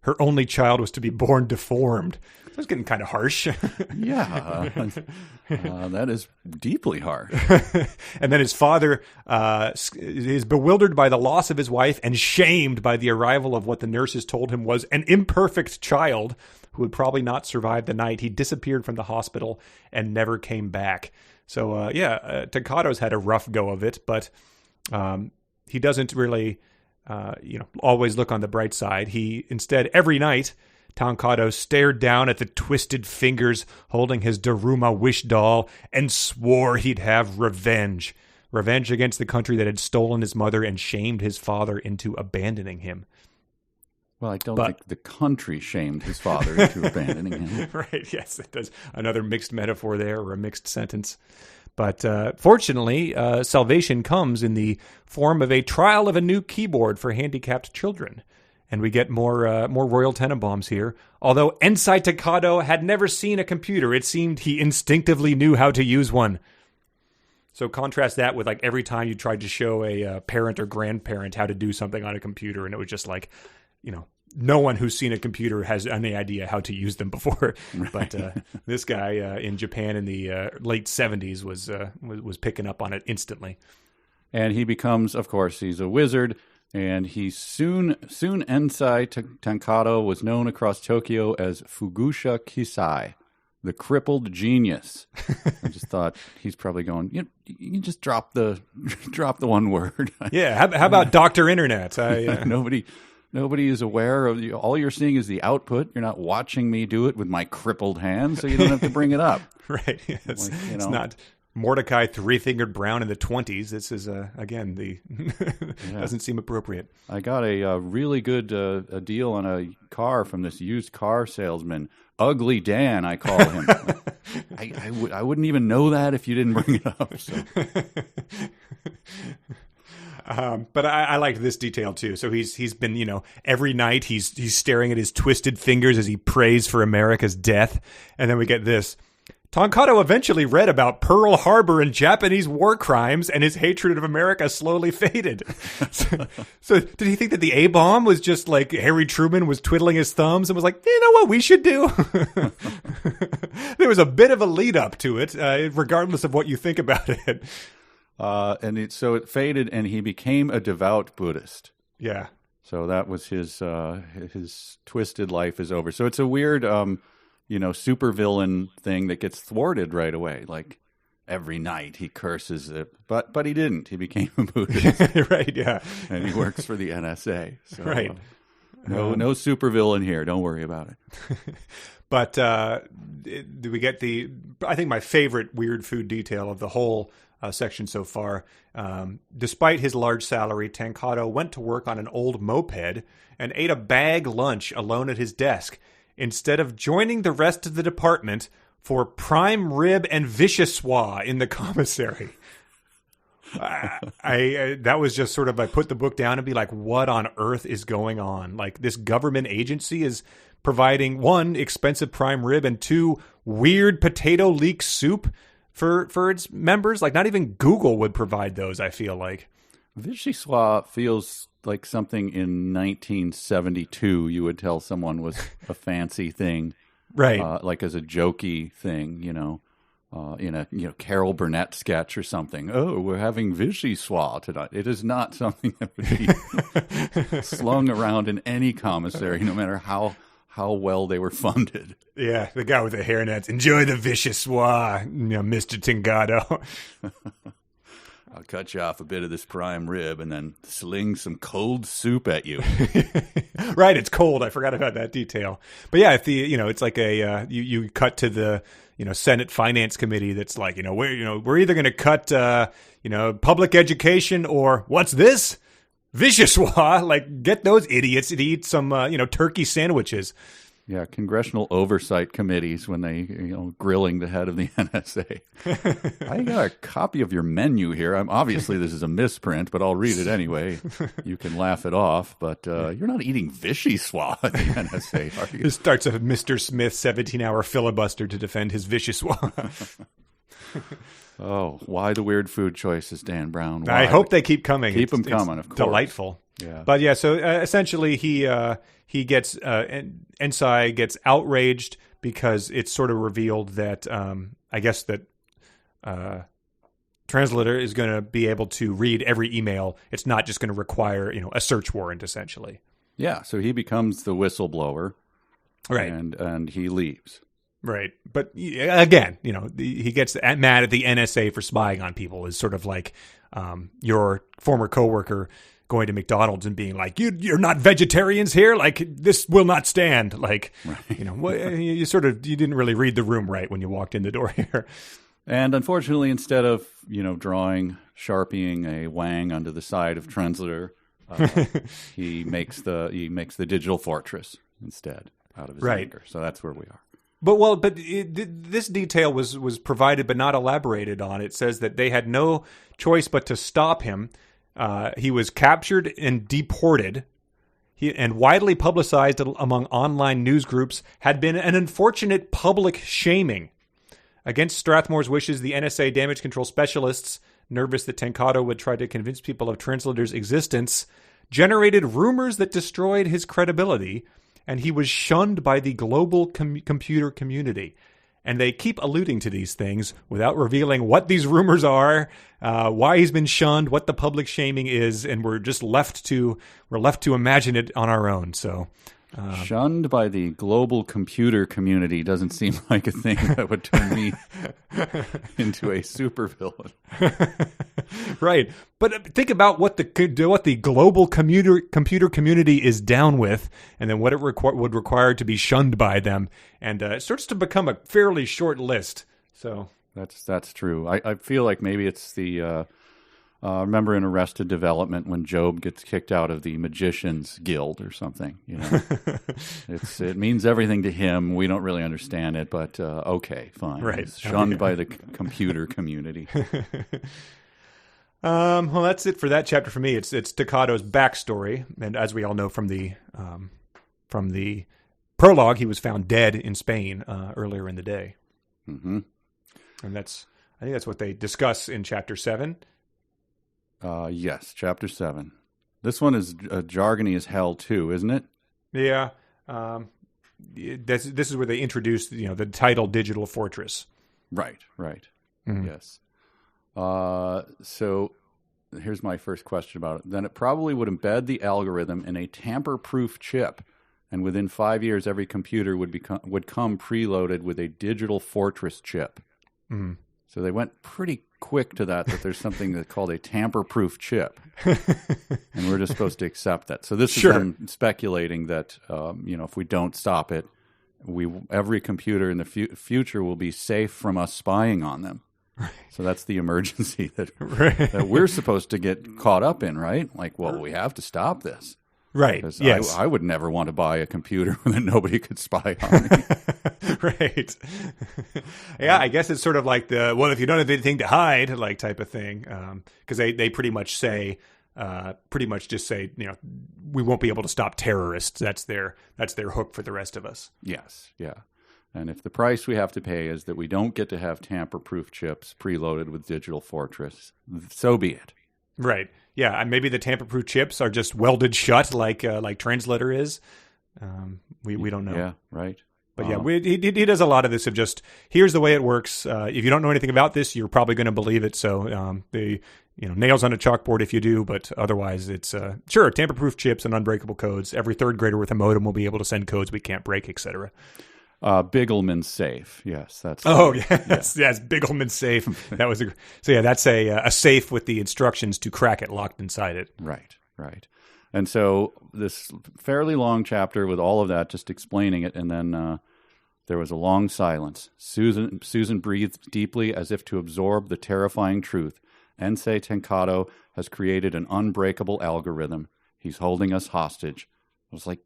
Her only child was to be born deformed. That was getting kind of harsh. Yeah, that is deeply harsh. And then his father is bewildered by the loss of his wife and shamed by the arrival of what the nurses told him was an imperfect child who would probably not survive the night. He disappeared from the hospital and never came back. So, Tenkado's had a rough go of it, but he doesn't really... always look on the bright side. He instead, every night, Tenkado stared down at the twisted fingers holding his Daruma wish doll and swore he'd have revenge. Revenge against the country that had stolen his mother and shamed his father into abandoning him. Well, I don't think the country shamed his father into abandoning him. Right, yes, it does. Another mixed metaphor there, or a mixed sentence. But fortunately, salvation comes in the form of a trial of a new keyboard for handicapped children. And we get more Royal Tenenbaums here. Although Ensai Tenkado had never seen a computer, it seemed he instinctively knew how to use one. So contrast that with like every time you tried to show a parent or grandparent how to do something on a computer, and it was just like, no one who's seen a computer has any idea how to use them before. Right. But this guy in Japan in the late 70s was picking up on it instantly. And he becomes, of course, he's a wizard, and he soon Ensai Tenkado was known across Tokyo as Fugusha Kisai, the crippled genius. I just thought he's probably going, you just drop the one word. Yeah, how about Dr. Internet? Nobody is aware of you. All you're seeing is the output. You're not watching me do it with my crippled hands, so you don't have to bring it up. Right. Yes. It's not Mordecai Three-Fingered Brown in the 20s. This is, again, doesn't seem appropriate. I got a really good a deal on a car from this used car salesman. Ugly Dan, I call him. I wouldn't even know that if you didn't bring it up. So. But I liked this detail too. So he's been, every night he's staring at his twisted fingers as he prays for America's death. And then we get this. Tenkado eventually read about Pearl Harbor and Japanese war crimes, and his hatred of America slowly faded. So did he think that the A-bomb was just like Harry Truman was twiddling his thumbs and was like, you know what we should do? There was a bit of a lead up to it, regardless of what you think about it. So it faded, and he became a devout Buddhist. Yeah. So that was his twisted life is over. So it's a weird, supervillain thing that gets thwarted right away. Like every night he curses it, but he didn't. He became a Buddhist. Right, yeah. And he works for the NSA. So, right. No supervillain here. Don't worry about it. But do we get I think my favorite weird food detail of the whole section so far. Despite his large salary, Tancado went to work on an old moped and ate a bag lunch alone at his desk instead of joining the rest of the department for prime rib and vichyssoise in the commissary. That was just sort of, I put the book down and be like, what on earth is going on? Like, this government agency is providing, 1, expensive prime rib, and 2, weird potato leek soup for its members. Like, not even Google would provide those, I feel like. Vichyssoise feels like something in 1972 you would tell someone was a fancy thing. Right. Like as a jokey thing, in a Carol Burnett sketch or something. Oh, we're having vichyssoise tonight. It is not something that would be slung around in any commissary, no matter how well they were funded. Yeah, the guy with the hairnets. Enjoy the vichyssoise, Mr. Tancado. I'll cut you off a bit of this prime rib and then sling some cold soup at you. Right, it's cold. I forgot about that detail. But yeah, if it's like a you cut to the Senate Finance Committee that's like, we're either going to cut public education or what's this? Vichyssoise. Like, get those idiots to eat some turkey sandwiches. Yeah, congressional oversight committees when they, grilling the head of the NSA. I got a copy of your menu here. Obviously, this is a misprint, but I'll read it anyway. You can laugh it off, but you're not eating vichyssoise at the NSA, are you? This starts a Mr. Smith 17-hour filibuster to defend his vichyssoise. Oh, why the weird food choices, Dan Brown? Why? I hope they keep coming. Keep them coming, of course. Delightful. Yeah. But yeah, so essentially he gets Ensai gets outraged because it's sort of revealed that I guess that Translator is going to be able to read every email. It's not just going to require a search warrant, essentially. Yeah, so he becomes the whistleblower, right? And he leaves. Right. But again, he gets mad at the NSA for spying on people. Is sort of like your former coworker going to McDonald's and being like, you're not vegetarians here? Like, this will not stand. Like, right. You didn't really read the room right when you walked in the door here. And unfortunately, instead of, sharpieing a wang onto the side of Translator, he makes the digital fortress instead out of his anger. So that's where we are. But this detail was provided but not elaborated on. It says that they had no choice but to stop him. He was captured and deported. And widely publicized among online news groups had been an unfortunate public shaming. Against Strathmore's wishes, the NSA damage control specialists, nervous that Tancado would try to convince people of Translator's existence, generated rumors that destroyed his credibility, and he was shunned by the global computer community. And they keep alluding to these things without revealing what these rumors are, why he's been shunned, what the public shaming is, and we're left to imagine it on our own. So, shunned by the global computer community doesn't seem like a thing that would turn me into a supervillain. Right, but think about what the global computer community is down with, and then what it would require to be shunned by them, and it starts to become a fairly short list. So that's true. I feel like maybe it's the remember in Arrested Development when Job gets kicked out of the Magicians Guild or something. It means everything to him. We don't really understand it, but okay, fine. Right, He's shunned by the computer community. Well, that's it for that chapter for me. It's Tacado's backstory, and as we all know from the prologue, he was found dead in Spain earlier in the day. Mm-hmm. And I think that's what they discuss in chapter 7. Yes, chapter 7. This one is jargony as hell too, isn't it? Yeah. This is where they introduced the title Digital Fortress. Right. Mm-hmm. Yes. So here's my first question about it. Then it probably would embed the algorithm in a tamper-proof chip, and within 5 years, every computer would come preloaded with a digital fortress chip. Mm-hmm. So they went pretty quick to that there's something that's called a tamper-proof chip. And we're just supposed to accept that. So this is them speculating that, if we don't stop it, every computer in the future will be safe from us spying on them. Right. So that's the emergency that we're supposed to get caught up in, right? Like, well, we have to stop this. Right. Yes. I would never want to buy a computer that nobody could spy on me. Right. Yeah, I guess it's sort of like if you don't have anything to hide, like type of thing. Because they pretty much just say, we won't be able to stop terrorists. That's their hook for the rest of us. Yes. Yeah. And if the price we have to pay is that we don't get to have tamper-proof chips preloaded with Digital Fortress, so be it. Right. Yeah, and maybe the tamper-proof chips are just welded shut like Translator is. We don't know. Yeah, right. But he does a lot of this of just, here's the way it works. If you don't know anything about this, you're probably going to believe it. So nails on a chalkboard if you do, but otherwise it's, tamper-proof chips and unbreakable codes. Every third grader with a modem will be able to send codes we can't break, etc. Bigelman safe. Yes, that's. Yes, Bigelman safe. That was that's a safe with the instructions to crack it locked inside it. Right. And so this fairly long chapter with all of that, just explaining it, and then there was a long silence. Susan breathed deeply as if to absorb the terrifying truth. Ensei Tenkado has created an unbreakable algorithm. He's holding us hostage. I was like,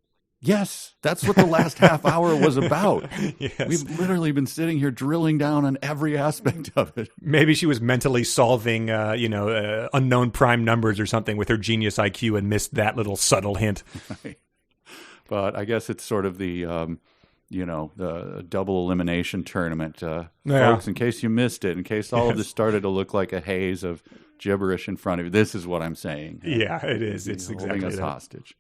yes, that's what the last half hour was about. Yes. We've literally been sitting here drilling down on every aspect of it. Maybe she was mentally solving, unknown prime numbers or something with her genius IQ and missed that little subtle hint. Right. But I guess it's sort of the, the double elimination tournament. Folks, in case you missed it, in case all of this started to look like a haze of gibberish in front of you, this is what I'm saying. Yeah, it is. It's holding exactly us that. Hostage.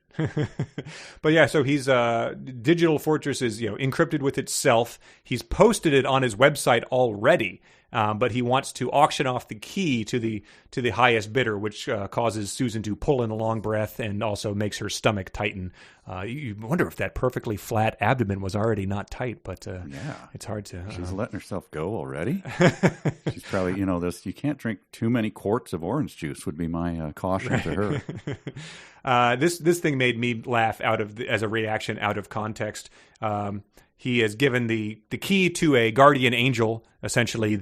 But yeah, so he's Digital Fortress is encrypted with itself. He's posted it on his website already, but he wants to auction off the key to the highest bidder, which causes Susan to pull in a long breath and also makes her stomach tighten. You wonder if that perfectly flat abdomen was already not tight, but it's hard to. She's letting herself go already. She's probably you can't drink too many quarts of orange juice would be my caution to her. This thing made me laugh as a reaction out of context. He has given the key to a guardian angel, essentially if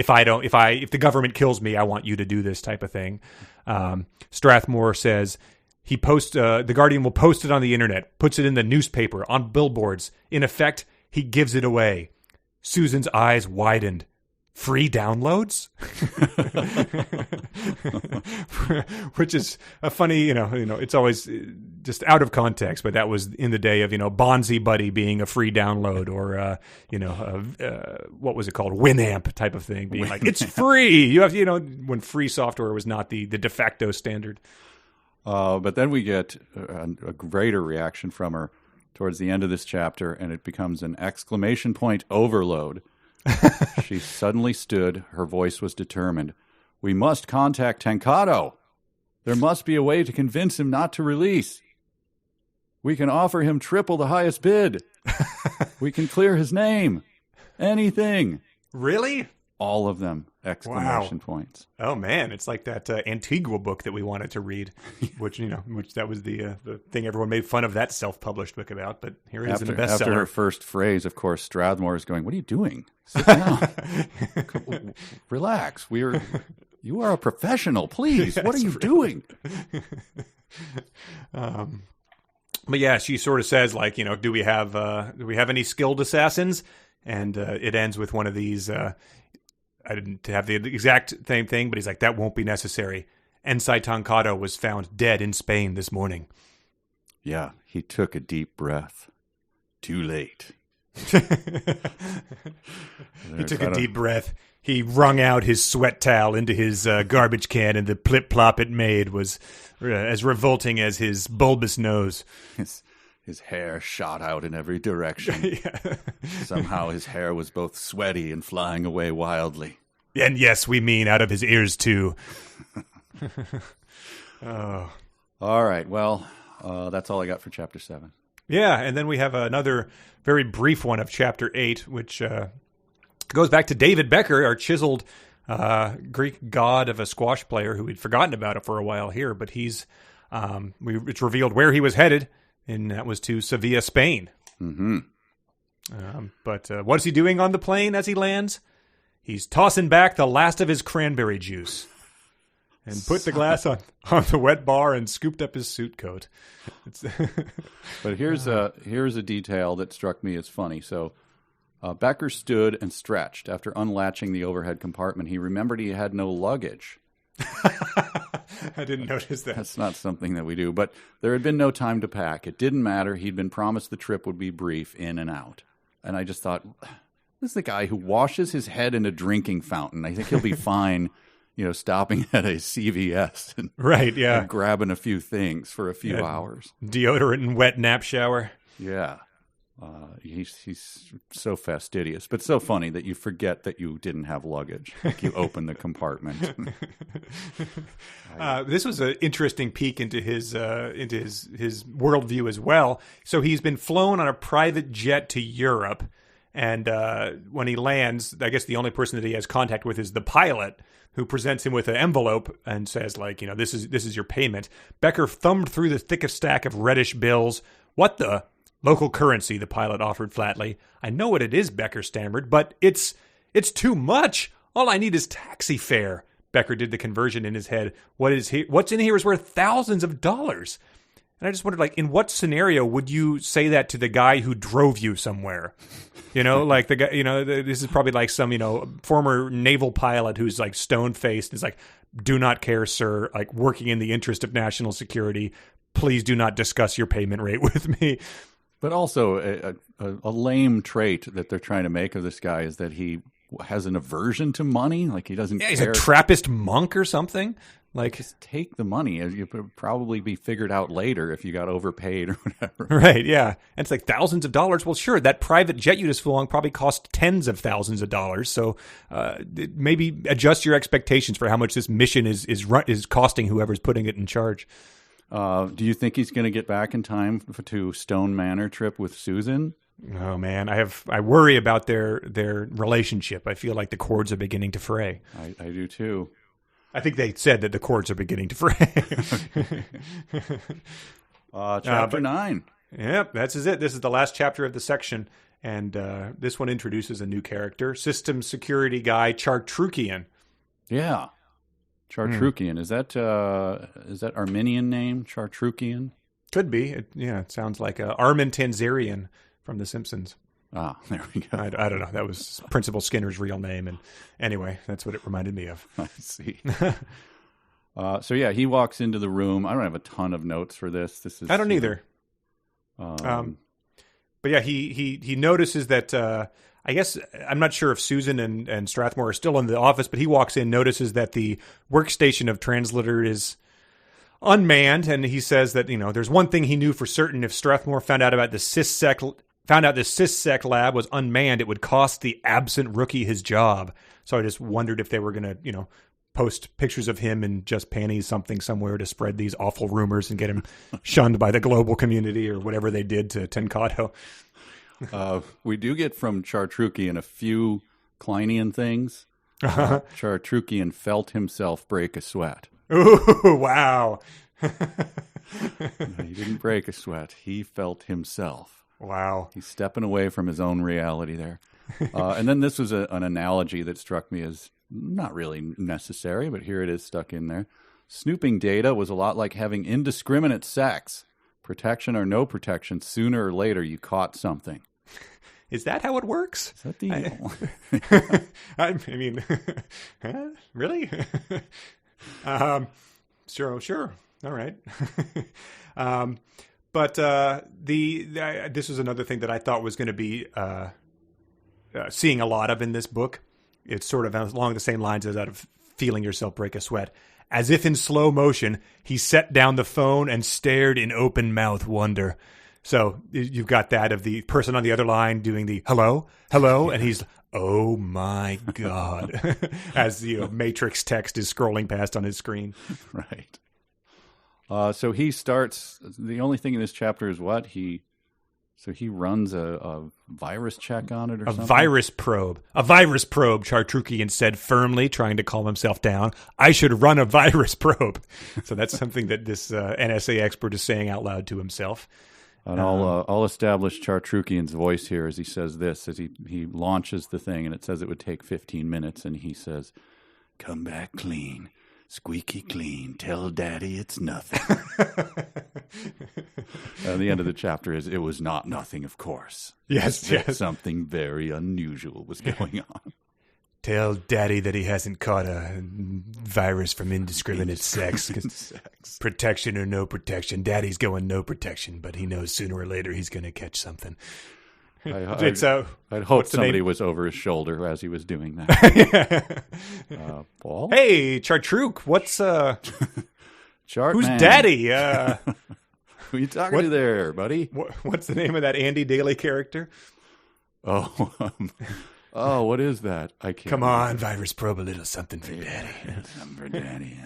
the government kills me, I want you to do this type of thing. Strathmore says the guardian will post it on the internet, puts it in the newspaper, on billboards. In effect, he gives it away. Susan's eyes widened. Free downloads? Which is a funny, it's always just out of context, but that was in the day of, Bonzi Buddy being a free download or, what was it called? Winamp type of thing, being like, it's free. You have, when free software was not the de facto standard. But then we get a greater reaction from her towards the end of this chapter, and it becomes an exclamation point overload. She suddenly stood. Her voice was determined. We must contact Tenkado. There must be a way to convince him not to release. We can offer him triple the highest bid. We can clear his name. Anything. Really? All of them. Exclamation points. Oh man, it's like that Antigua book that we wanted to read, which that was the thing everyone made fun of that self-published book about. But here it is in the bestseller. After her first phrase, of course, Strathmore is going, "What are you doing? Sit down. Relax. You are a professional. Please, what are you doing?" But yeah, she sort of says like, do we have any skilled assassins? And it ends with one of these. I didn't have the exact same thing, but he's like, that won't be necessary. Ensei Tenkado was found dead in Spain this morning. Yeah, he took a deep breath. Too late. He took a deep breath. He wrung out his sweat towel into his garbage can, and the plip-plop it made was as revolting as his bulbous nose. His hair shot out in every direction. Yeah. Somehow his hair was both sweaty and flying away wildly. And yes, we mean out of his ears, too. Oh. All right. Well, that's all I got for Chapter 7. Yeah, and then we have another very brief one of Chapter 8, which Goes back to David Becker, our chiseled Greek god of a squash player who we'd forgotten about it for a while here, but it's revealed where he was headed, and that was to Sevilla, Spain. Mm-hmm. But what is he doing on the plane as he lands? He's tossing back the last of his cranberry juice and put the glass on the wet bar and scooped up his suit coat. But here's a detail that struck me as funny. So Becker stood and stretched. After unlatching the overhead compartment, he remembered he had no luggage. I didn't notice that. That's not something that we do. But there had been no time to pack. It didn't matter. He'd been promised the trip would be brief, in and out. And I just thought, this is the guy who washes his head in a drinking fountain. I think he'll be fine, stopping at a CVS and, right, yeah, and grabbing a few things for a few hours. Deodorant and wet nap shower. Yeah. He's so fastidious, but so funny that you forget that you didn't have luggage. Like you open the compartment. This was an interesting peek into his worldview as well. So he's been flown on a private jet to Europe, and when he lands, I guess the only person that he has contact with is the pilot, who presents him with an envelope and says, this is your payment. Becker thumbed through the thickest stack of reddish bills. What the? Local currency, the pilot offered flatly. I know what it is, Becker stammered, but it's too much. All I need is taxi fare. Becker did the conversion in his head. What's in here is worth thousands of dollars. And I just wondered, in what scenario would you say that to the guy who drove you somewhere? The guy, this is probably like some, former naval pilot who's stone-faced. Is like, do not care, sir, working in the interest of national security. Please do not discuss your payment rate with me. But also a lame trait that they're trying to make of this guy is that he has an aversion to money. He doesn't care. He's a Trappist monk or something. Just take the money. You could probably be figured out later if you got overpaid or whatever. Right, yeah. And it's thousands of dollars. Well, sure, that private jet you just flew on probably cost tens of thousands of dollars. So maybe adjust your expectations for how much this mission is costing whoever's putting it in charge. Do you think he's going to get back in time to Stone Manor trip with Susan? Oh man, I worry about their relationship. I feel like the cords are beginning to fray. I do too. I think they said that the cords are beginning to fray. Chapter 9. Yep, that's it. This is the last chapter of the section, and this one introduces a new character, system security guy Chartrukian. Yeah. Chartrukian. Is that Armenian name? Chartrukian? Could be. It sounds like Armin Tanzarian from The Simpsons. Ah, there we go. I don't know. That was Principal Skinner's real name, and anyway, that's what it reminded me of. I see. So yeah, he walks into the room. I don't have a ton of notes for this. I don't either. But yeah, he notices that. I guess I'm not sure if Susan and Strathmore are still in the office, but he walks in, notices that the workstation of Translator is unmanned, and he says that there's one thing he knew for certain: if Strathmore found out this SysSec lab was unmanned, it would cost the absent rookie his job. So I just wondered if they were going to post pictures of him in just panties somewhere to spread these awful rumors and get him shunned by the global community or whatever they did to Tenkado. We do get from Chartrukian a few Kleinian things. Chartrukian felt himself break a sweat. Ooh, wow. He didn't break a sweat. He felt himself. Wow. He's stepping away from his own reality there. And then this was an analogy that struck me as not really necessary, but here it is stuck in there. Snooping data was a lot like having indiscriminate sex. Protection or no protection, sooner or later you caught something. Is that how it works? Is that the... I mean, really? Sure. All right. But this was another thing that I thought was going to be seeing a lot of in this book. It's sort of along the same lines as that of feeling yourself break a sweat. As if in slow motion, he set down the phone and stared in open-mouth wonder. So you've got that of the person on the other line doing the hello, and he's, oh my God, as Matrix text is scrolling past on his screen. Right. So he starts, the only thing in this chapter is what? He So he runs a virus check on it or something? A virus probe, Chartrukian said firmly, trying to calm himself down. I should run a virus probe. So that's something that this NSA expert is saying out loud to himself. And I'll establish Chartrukian's voice here as he says this, as he launches the thing, and it says it would take 15 minutes, and he says, "Come back clean. Squeaky clean. Tell Daddy it's nothing." The end of the chapter is, "It was not nothing, of course. Yes. Something very unusual was going on. Tell Daddy that he hasn't caught a virus from indiscriminate sex. Protection or no protection. Daddy's going no protection, but he knows sooner or later he's going to catch something." I'd hope somebody was over his shoulder as he was doing that. Paul? Hey, Chartruk, what's Chart who's man. Daddy? Who are you talking to there, buddy? What's the name of that Andy Daly character? Oh, what is that? I can't. Come on, virus probe, a little something for Daddy. Something for Daddy.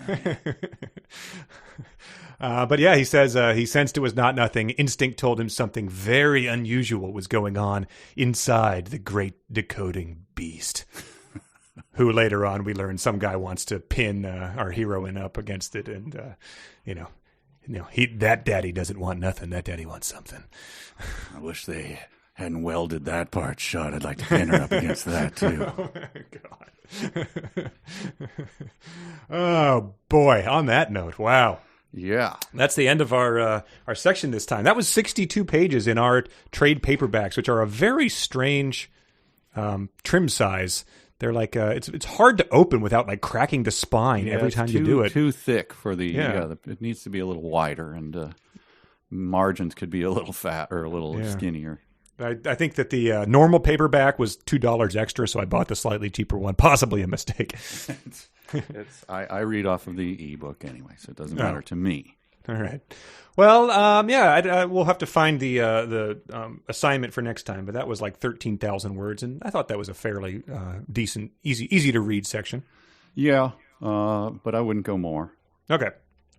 But yeah, he says he sensed it was not nothing. Instinct told him something very unusual was going on inside the great decoding beast. Who later on we learn some guy wants to pin our heroine up against it, and that Daddy doesn't want nothing. That Daddy wants something. I wish they hadn't welded that part shut. I'd like to pin her up against that too. Oh my God. Oh boy. On that note, wow. Yeah. That's the end of our section this time. That was 62 pages in our trade paperbacks, which are a very strange trim size. They're like it's hard to open without like cracking the spine every time you do it. Too thick for the it needs to be a little wider, and margins could be a little fat or a little skinnier. I think that the normal paperback was $2 extra, so I bought the slightly cheaper one. Possibly a mistake. I read off of the ebook anyway, so it doesn't matter to me. All right. Well, we'll have to find the assignment for next time, but that was like 13,000 words, and I thought that was a fairly decent, easy to read section. Yeah, but I wouldn't go more. Okay.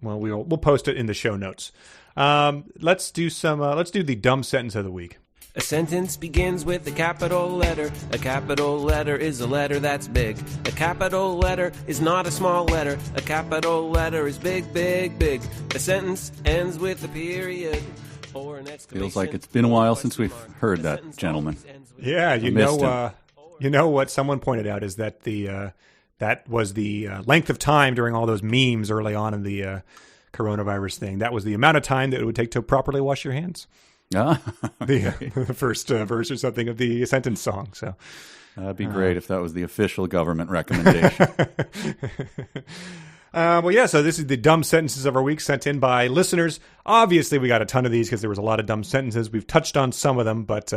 Well, we'll post it in the show notes. Let's do the dumb sentence of the week. A sentence begins with a capital letter. A capital letter is a letter that's big. A capital letter is not a small letter. A capital letter is big, big, big. A sentence ends with a period or an exclamation. Feels like it's been a while since we've heard that, gentlemen. Yeah, you know what someone pointed out is that that was the length of time during all those memes early on in the coronavirus thing. That was the amount of time that it would take to properly wash your hands. The first verse or something of the sentence song. So that'd be great if that was the official government recommendation. So this is the dumb sentences of our week sent in by listeners. Obviously, we got a ton of these because there was a lot of dumb sentences. We've touched on some of them, but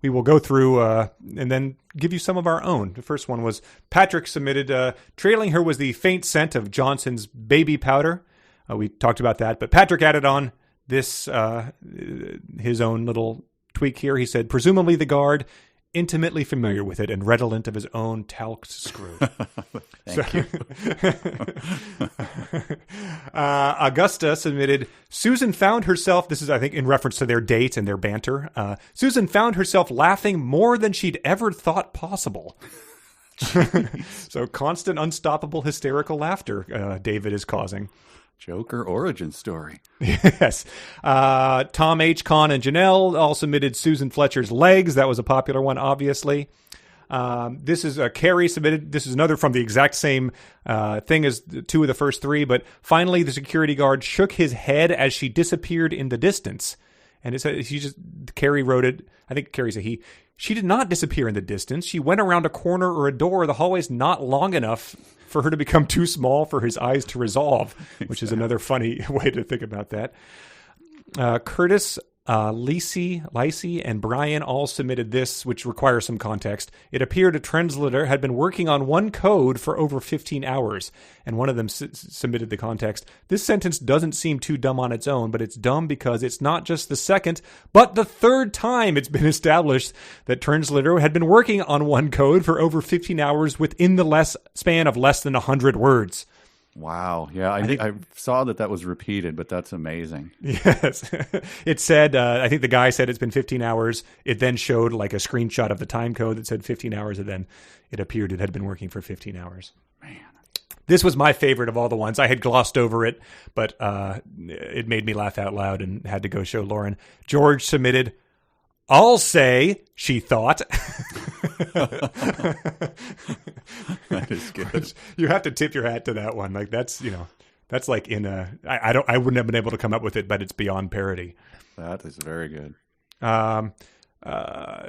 we will go through and then give you some of our own. The first one was Patrick submitted, trailing her was the faint scent of Johnson's baby powder. We talked about that, but Patrick added on this his own little tweak here. He said, presumably the guard, intimately familiar with it and redolent of his own talc screw. Thank you. Augusta submitted, Susan found herself, this is I think in reference to their date and their banter, Susan found herself laughing more than she'd ever thought possible. So constant, unstoppable, hysterical laughter David is causing. Joker origin story. Yes. Tom H., Con, and Janelle all submitted Susan Fletcher's legs. That was a popular one, obviously. This is Carrie submitted. This is another from the exact same thing as two of the first three. But finally, the security guard shook his head as she disappeared in the distance. And it said, Carrie wrote it. I think Carrie's a he. She did not disappear in the distance. She went around a corner or a door. The hallway's not long enough for her to become too small for his eyes to resolve, which is another funny way to think about that. Curtis, Lacey, and Brian all submitted this, which requires some context. It appeared a translator had been working on one code for over 15 hours, and one of them submitted the context. This sentence doesn't seem too dumb on its own, but it's dumb because it's not just the second, but the third time it's been established that translator had been working on one code for over 15 hours within the span of less than 100 words. Wow. Yeah, I think I saw that was repeated, but that's amazing. Yes. It said, I think the guy said it's been 15 hours. It then showed like a screenshot of the time code that said 15 hours, and then it appeared it had been working for 15 hours. Man. This was my favorite of all the ones. I had glossed over it, but it made me laugh out loud and had to go show Lauren. George submitted, "I'll say," she thought. That is good. You have to tip your hat to that one. Like that's like in a, I wouldn't have been able to come up with it, but it's beyond parody. That is very good.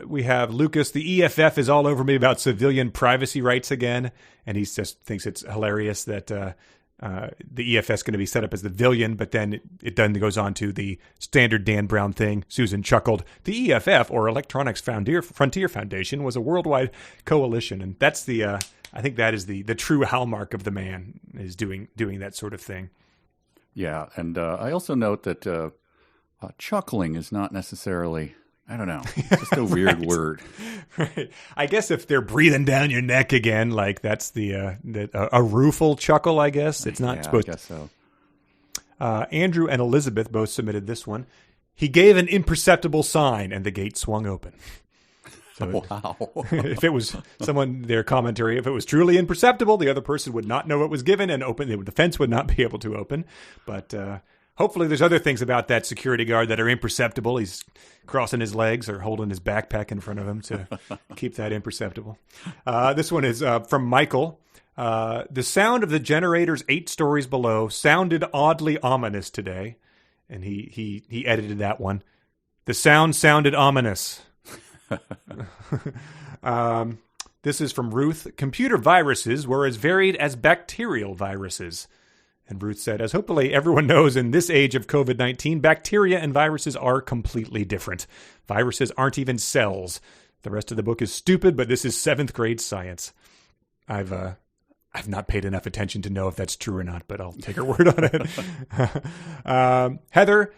We have Lucas. The EFF is all over me about civilian privacy rights again. And he just thinks it's hilarious that the EFS is going to be set up as the villain, but then it then goes on to the standard Dan Brown thing. Susan chuckled. The EFF, or Electronics Frontier Foundation, was a worldwide coalition. And that's the, I think that is the true hallmark of the man, is doing that sort of thing. Yeah. And I also note that chuckling is not necessarily... I don't know. It's just a weird word. Right. I guess if they're breathing down your neck again, like that's a rueful chuckle, I guess. It's not supposed to. I guess so. Andrew and Elizabeth both submitted this one. He gave an imperceptible sign and the gate swung open. So wow. If it was their commentary, if it was truly imperceptible, the other person would not know it was given and the fence would not be able to open. But hopefully there's other things about that security guard that are imperceptible. He's crossing his legs or holding his backpack in front of him to keep that imperceptible. This one is from Michael. The sound of the generators 8 stories below sounded oddly ominous today. And he edited that one. The sound sounded ominous. This is from Ruth. Computer viruses were as varied as bacterial viruses. And Ruth said, as hopefully everyone knows, in this age of COVID-19, bacteria and viruses are completely different. Viruses aren't even cells. The rest of the book is stupid, but this is 7th grade science. I've not paid enough attention to know if that's true or not, but I'll take her word on it. Heather,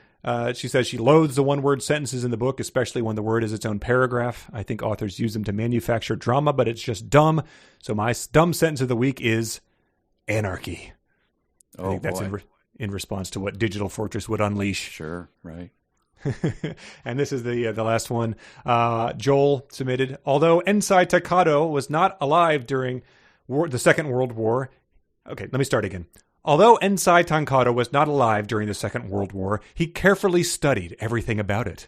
she says she loathes the one-word sentences in the book, especially when the word is its own paragraph. I think authors use them to manufacture drama, but it's just dumb. So my dumb sentence of the week is anarchy. I think that's in response to what Digital Fortress would unleash. Sure, right. And this is the last one. Joel submitted, although Ensai Takado was not alive during the Second World War. Okay, let me start again. Although Ensai Takado was not alive during the Second World War, he carefully studied everything about it.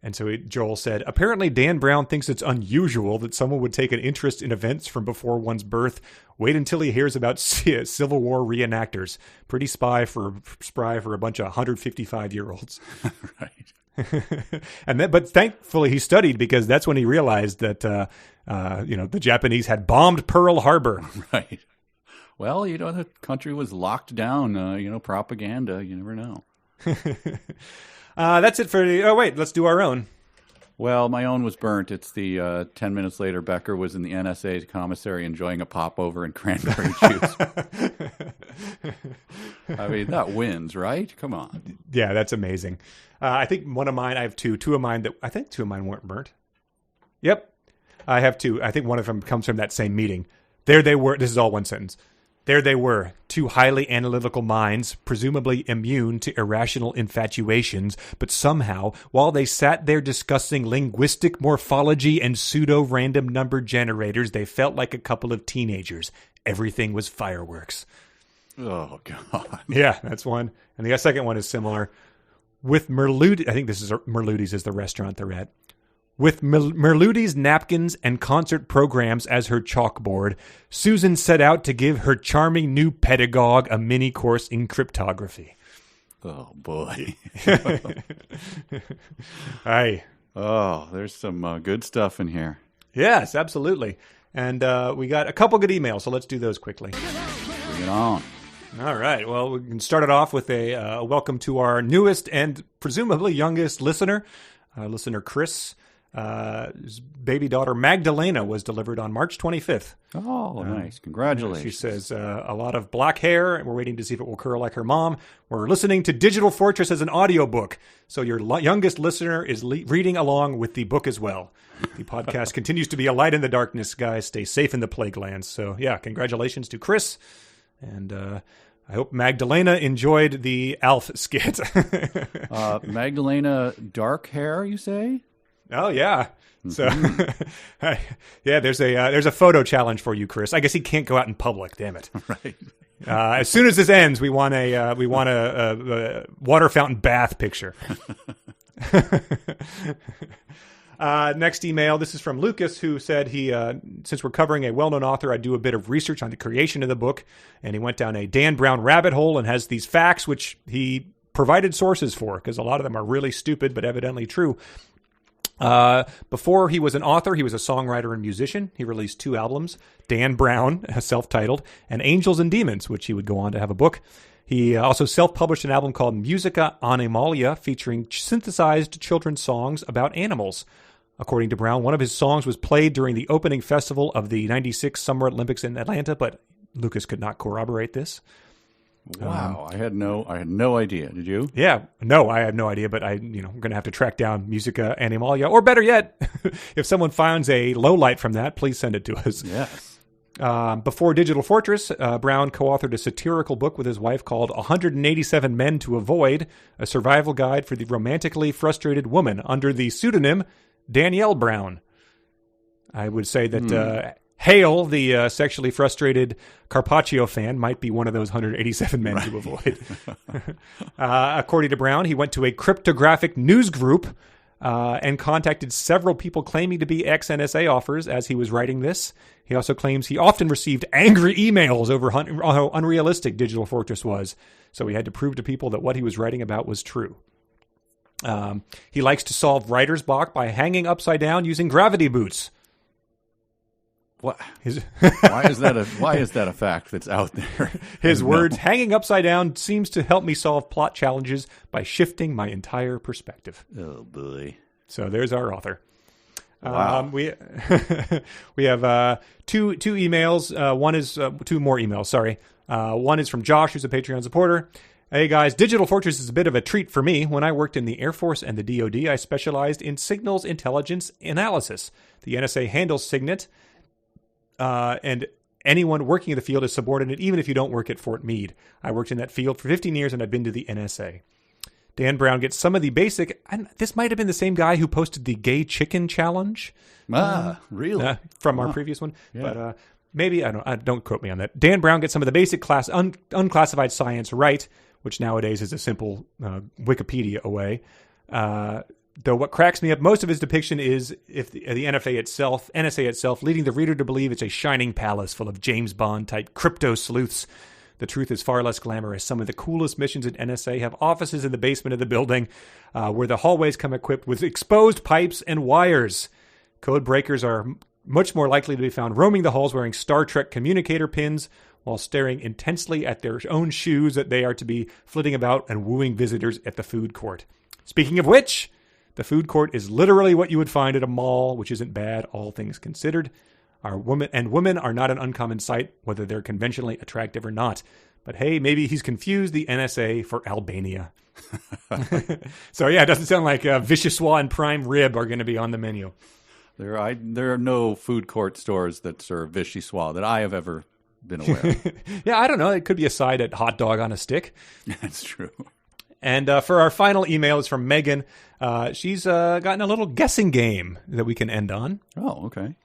And so Joel said, apparently Dan Brown thinks it's unusual that someone would take an interest in events from before one's birth. Wait until he hears about Civil War reenactors. Pretty spry for a bunch of 155-year-olds. Right. But thankfully he studied, because that's when he realized that the Japanese had bombed Pearl Harbor. Right. Well, the country was locked down. Propaganda. You never know. That's it for let's do our own. Well, my own was burnt. It's the 10 minutes later, Becker was in the NSA commissary enjoying a popover and cranberry juice. I mean, that wins, right? Come on. Yeah, that's amazing. I think one of mine, I have two. Two of mine weren't burnt. Yep. I have 2. I think one of them comes from that same meeting. There they were. This is all one sentence. There they were, 2 highly analytical minds, presumably immune to irrational infatuations, but somehow, while they sat there discussing linguistic morphology and pseudo-random number generators, they felt like a couple of teenagers. Everything was fireworks. Oh, God. Yeah, that's one. And the second one is similar. With Merludes, I think this is Merludes is the restaurant they're at. With Merludes napkins and concert programs as her chalkboard, Susan set out to give her charming new pedagogue a mini course in cryptography. Oh, boy. Aye. Oh, there's some good stuff in here. Yes, absolutely. And we got a couple good emails, so let's do those quickly. Bring it on. All right. Well, we can start it off with a welcome to our newest and presumably youngest listener, listener Chris. His baby daughter Magdalena was delivered on March 25th. Oh, nice. Congratulations. She says a lot of black hair, and we're waiting to see if it will curl like her mom. We're listening to Digital Fortress as an audiobook, so your youngest listener is reading along with the book as well. The podcast continues to be a light in the darkness, guys. Stay safe in the plague lands. So, yeah, congratulations to Chris. And I hope Magdalena enjoyed the Alf skit. Magdalena, dark hair, you say? Oh, yeah. So, yeah, there's a photo challenge for you, Chris. I guess he can't go out in public. Damn it! Right. As soon as this ends, we want a water fountain bath picture. Next email. This is from Lucas, who said since we're covering a well-known author, I'd do a bit of research on the creation of the book, and he went down a Dan Brown rabbit hole and has these facts, which he provided sources for, because a lot of them are really stupid but evidently true. Before he was an author, he was a songwriter and musician. He released 2 albums, Dan Brown, self-titled, and Angels and Demons, which he would go on to have a book. He also self-published an album called Musica Animalia, featuring synthesized children's songs about animals. According to Brown, one of his songs was played during the opening festival of the 96 Summer Olympics in Atlanta, but Lucas could not corroborate this. Wow, I had no idea. Did you? Yeah, no, I had no idea, but I'm going to have to track down Musica Animalia, or better yet, if someone finds a lowlight from that, please send it to us. Yes. Before Digital Fortress, Brown co-authored a satirical book with his wife called 187 Men to Avoid, a survival guide for the romantically frustrated woman, under the pseudonym Danielle Brown. I would say that Hale, the sexually frustrated Carpaccio fan, might be one of those 187 men to avoid. According to Brown, he went to a cryptographic news group and contacted several people claiming to be ex-NSA offers as he was writing this. He also claims he often received angry emails over how unrealistic Digital Fortress was, so he had to prove to people that what he was writing about was true. He likes to solve writer's block by hanging upside down using gravity boots. What? Why is that a fact that's out there? His words, hanging upside down seems to help me solve plot challenges by shifting my entire perspective. Oh, boy. So there's our author. Wow. We have two emails. One is 2 more emails, sorry. One is from Josh, who's a Patreon supporter. Hey guys, Digital Fortress is a bit of a treat for me. When I worked in the Air Force and the DoD, I specialized in signals intelligence analysis. The NSA handles SIGINT, and anyone working in the field is subordinate, even if you don't work at Fort Meade. I worked in that field for 15 years, and I've been to the NSA. Dan Brown gets some of the basic... And this might have been the same guy who posted the gay chicken challenge. Really? From our previous one. Yeah. But maybe, don't quote me on that. Dan Brown gets some of the basic unclassified science right, which nowadays is a simple Wikipedia away. Though what cracks me up most of his depiction is if the NSA itself leading the reader to believe it's a shining palace full of James Bond-type crypto sleuths. The truth is far less glamorous. Some of the coolest missions at NSA have offices in the basement of the building where the hallways come equipped with exposed pipes and wires. Code breakers are much more likely to be found roaming the halls wearing Star Trek communicator pins while staring intensely at their own shoes that they are to be flitting about and wooing visitors at the food court. Speaking of which, the food court is literally what you would find at a mall, which isn't bad, all things considered. Women are not an uncommon sight, whether they're conventionally attractive or not. But hey, maybe he's confused the NSA for Albania. So yeah, it doesn't sound like Vichyssoise and prime rib are going to be on the menu. There are no food court stores that serve Vichyssoise that I have ever been aware of. Yeah, I don't know. It could be a side at hot dog on a stick. That's true. And for our final email is from Megan. She's gotten a little guessing game that we can end on. Oh, okay.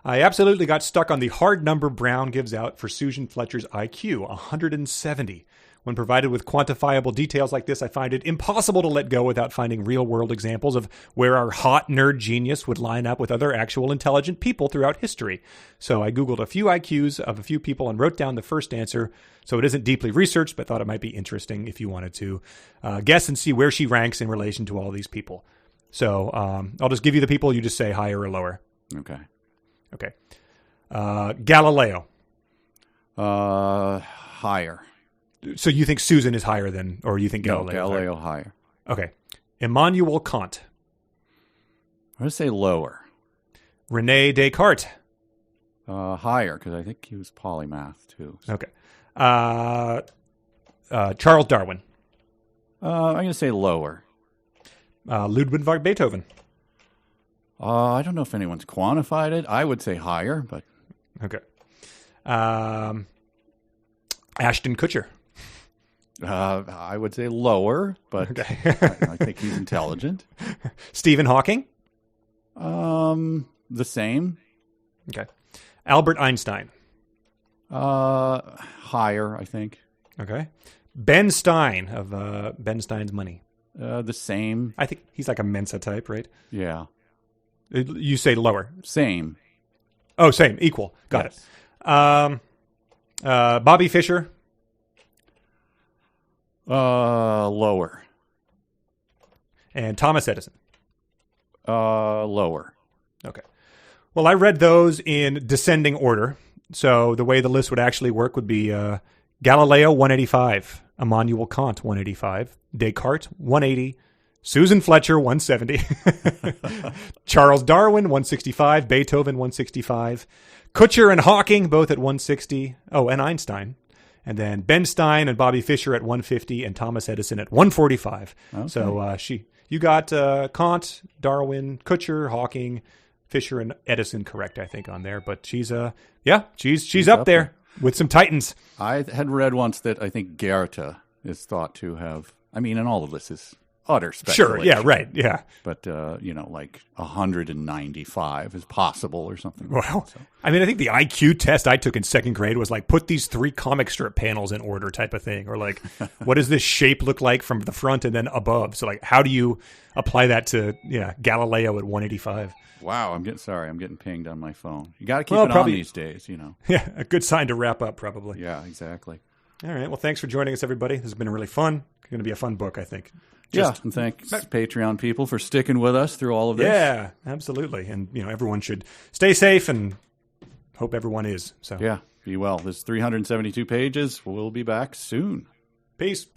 I absolutely got stuck on the hard number Brown gives out for Susan Fletcher's IQ, 170. When provided with quantifiable details like this, I find it impossible to let go without finding real-world examples of where our hot nerd genius would line up with other actual intelligent people throughout history. So I Googled a few IQs of a few people and wrote down the first answer. So it isn't deeply researched, but thought it might be interesting if you wanted to guess and see where she ranks in relation to all these people. So I'll just give you the people. You just say higher or lower. Okay. Galileo. Higher. So you think Susan is higher than, or you think Galileo? No, Galileo higher. Okay. Immanuel Kant. I'm going to say lower. René Descartes. Higher, because I think he was polymath too. So. Okay. Charles Darwin. I'm going to say lower. Ludwig van Beethoven. I don't know if anyone's quantified it. I would say higher, but... Okay. Ashton Kutcher. I would say lower, but Okay. I think he's intelligent. Stephen Hawking. The same. Okay. Albert Einstein. Higher, I think. Okay. Ben Stein of Ben Stein's Money. The same. I think he's like a Mensa type, right? Yeah. You say lower. Same. Oh, same. Equal. Got Yes. it. Bobby Fischer. Lower. And Thomas Edison. Lower. Okay. Well, I read those in descending order. So the way the list would actually work would be Galileo 185, Immanuel Kant 185, Descartes 180, Susan Fletcher 170, Charles Darwin 165, Beethoven 165, Kutcher and Hawking both at 160. Oh, and Einstein. And then Ben Stein and Bobby Fischer at 150 and Thomas Edison at 145. Okay. So you got Kant, Darwin, Kutcher, Hawking, Fisher, and Edison correct, I think, on there. But she's up there with some titans. I had read once that I think Goethe is thought to have. I mean, and all of this is utter speculation. Sure, yeah, right, yeah. But like 195 is possible or something. Well, I mean, I think the IQ test I took in second grade was like, put these 3 comic strip panels in order type of thing. Or like, what does this shape look like from the front and then above? So like, how do you apply that to Galileo at 185? Wow, I'm getting pinged on my phone. You got to keep it on these days, Yeah, a good sign to wrap up, probably. Yeah, exactly. All right, well, thanks for joining us, everybody. This has been really fun. It's going to be a fun book, I think. And thanks Patreon people for sticking with us through all of this. Yeah, absolutely. And, everyone should stay safe and hope everyone is. So yeah, be well. There's 372 pages. We'll be back soon. Peace.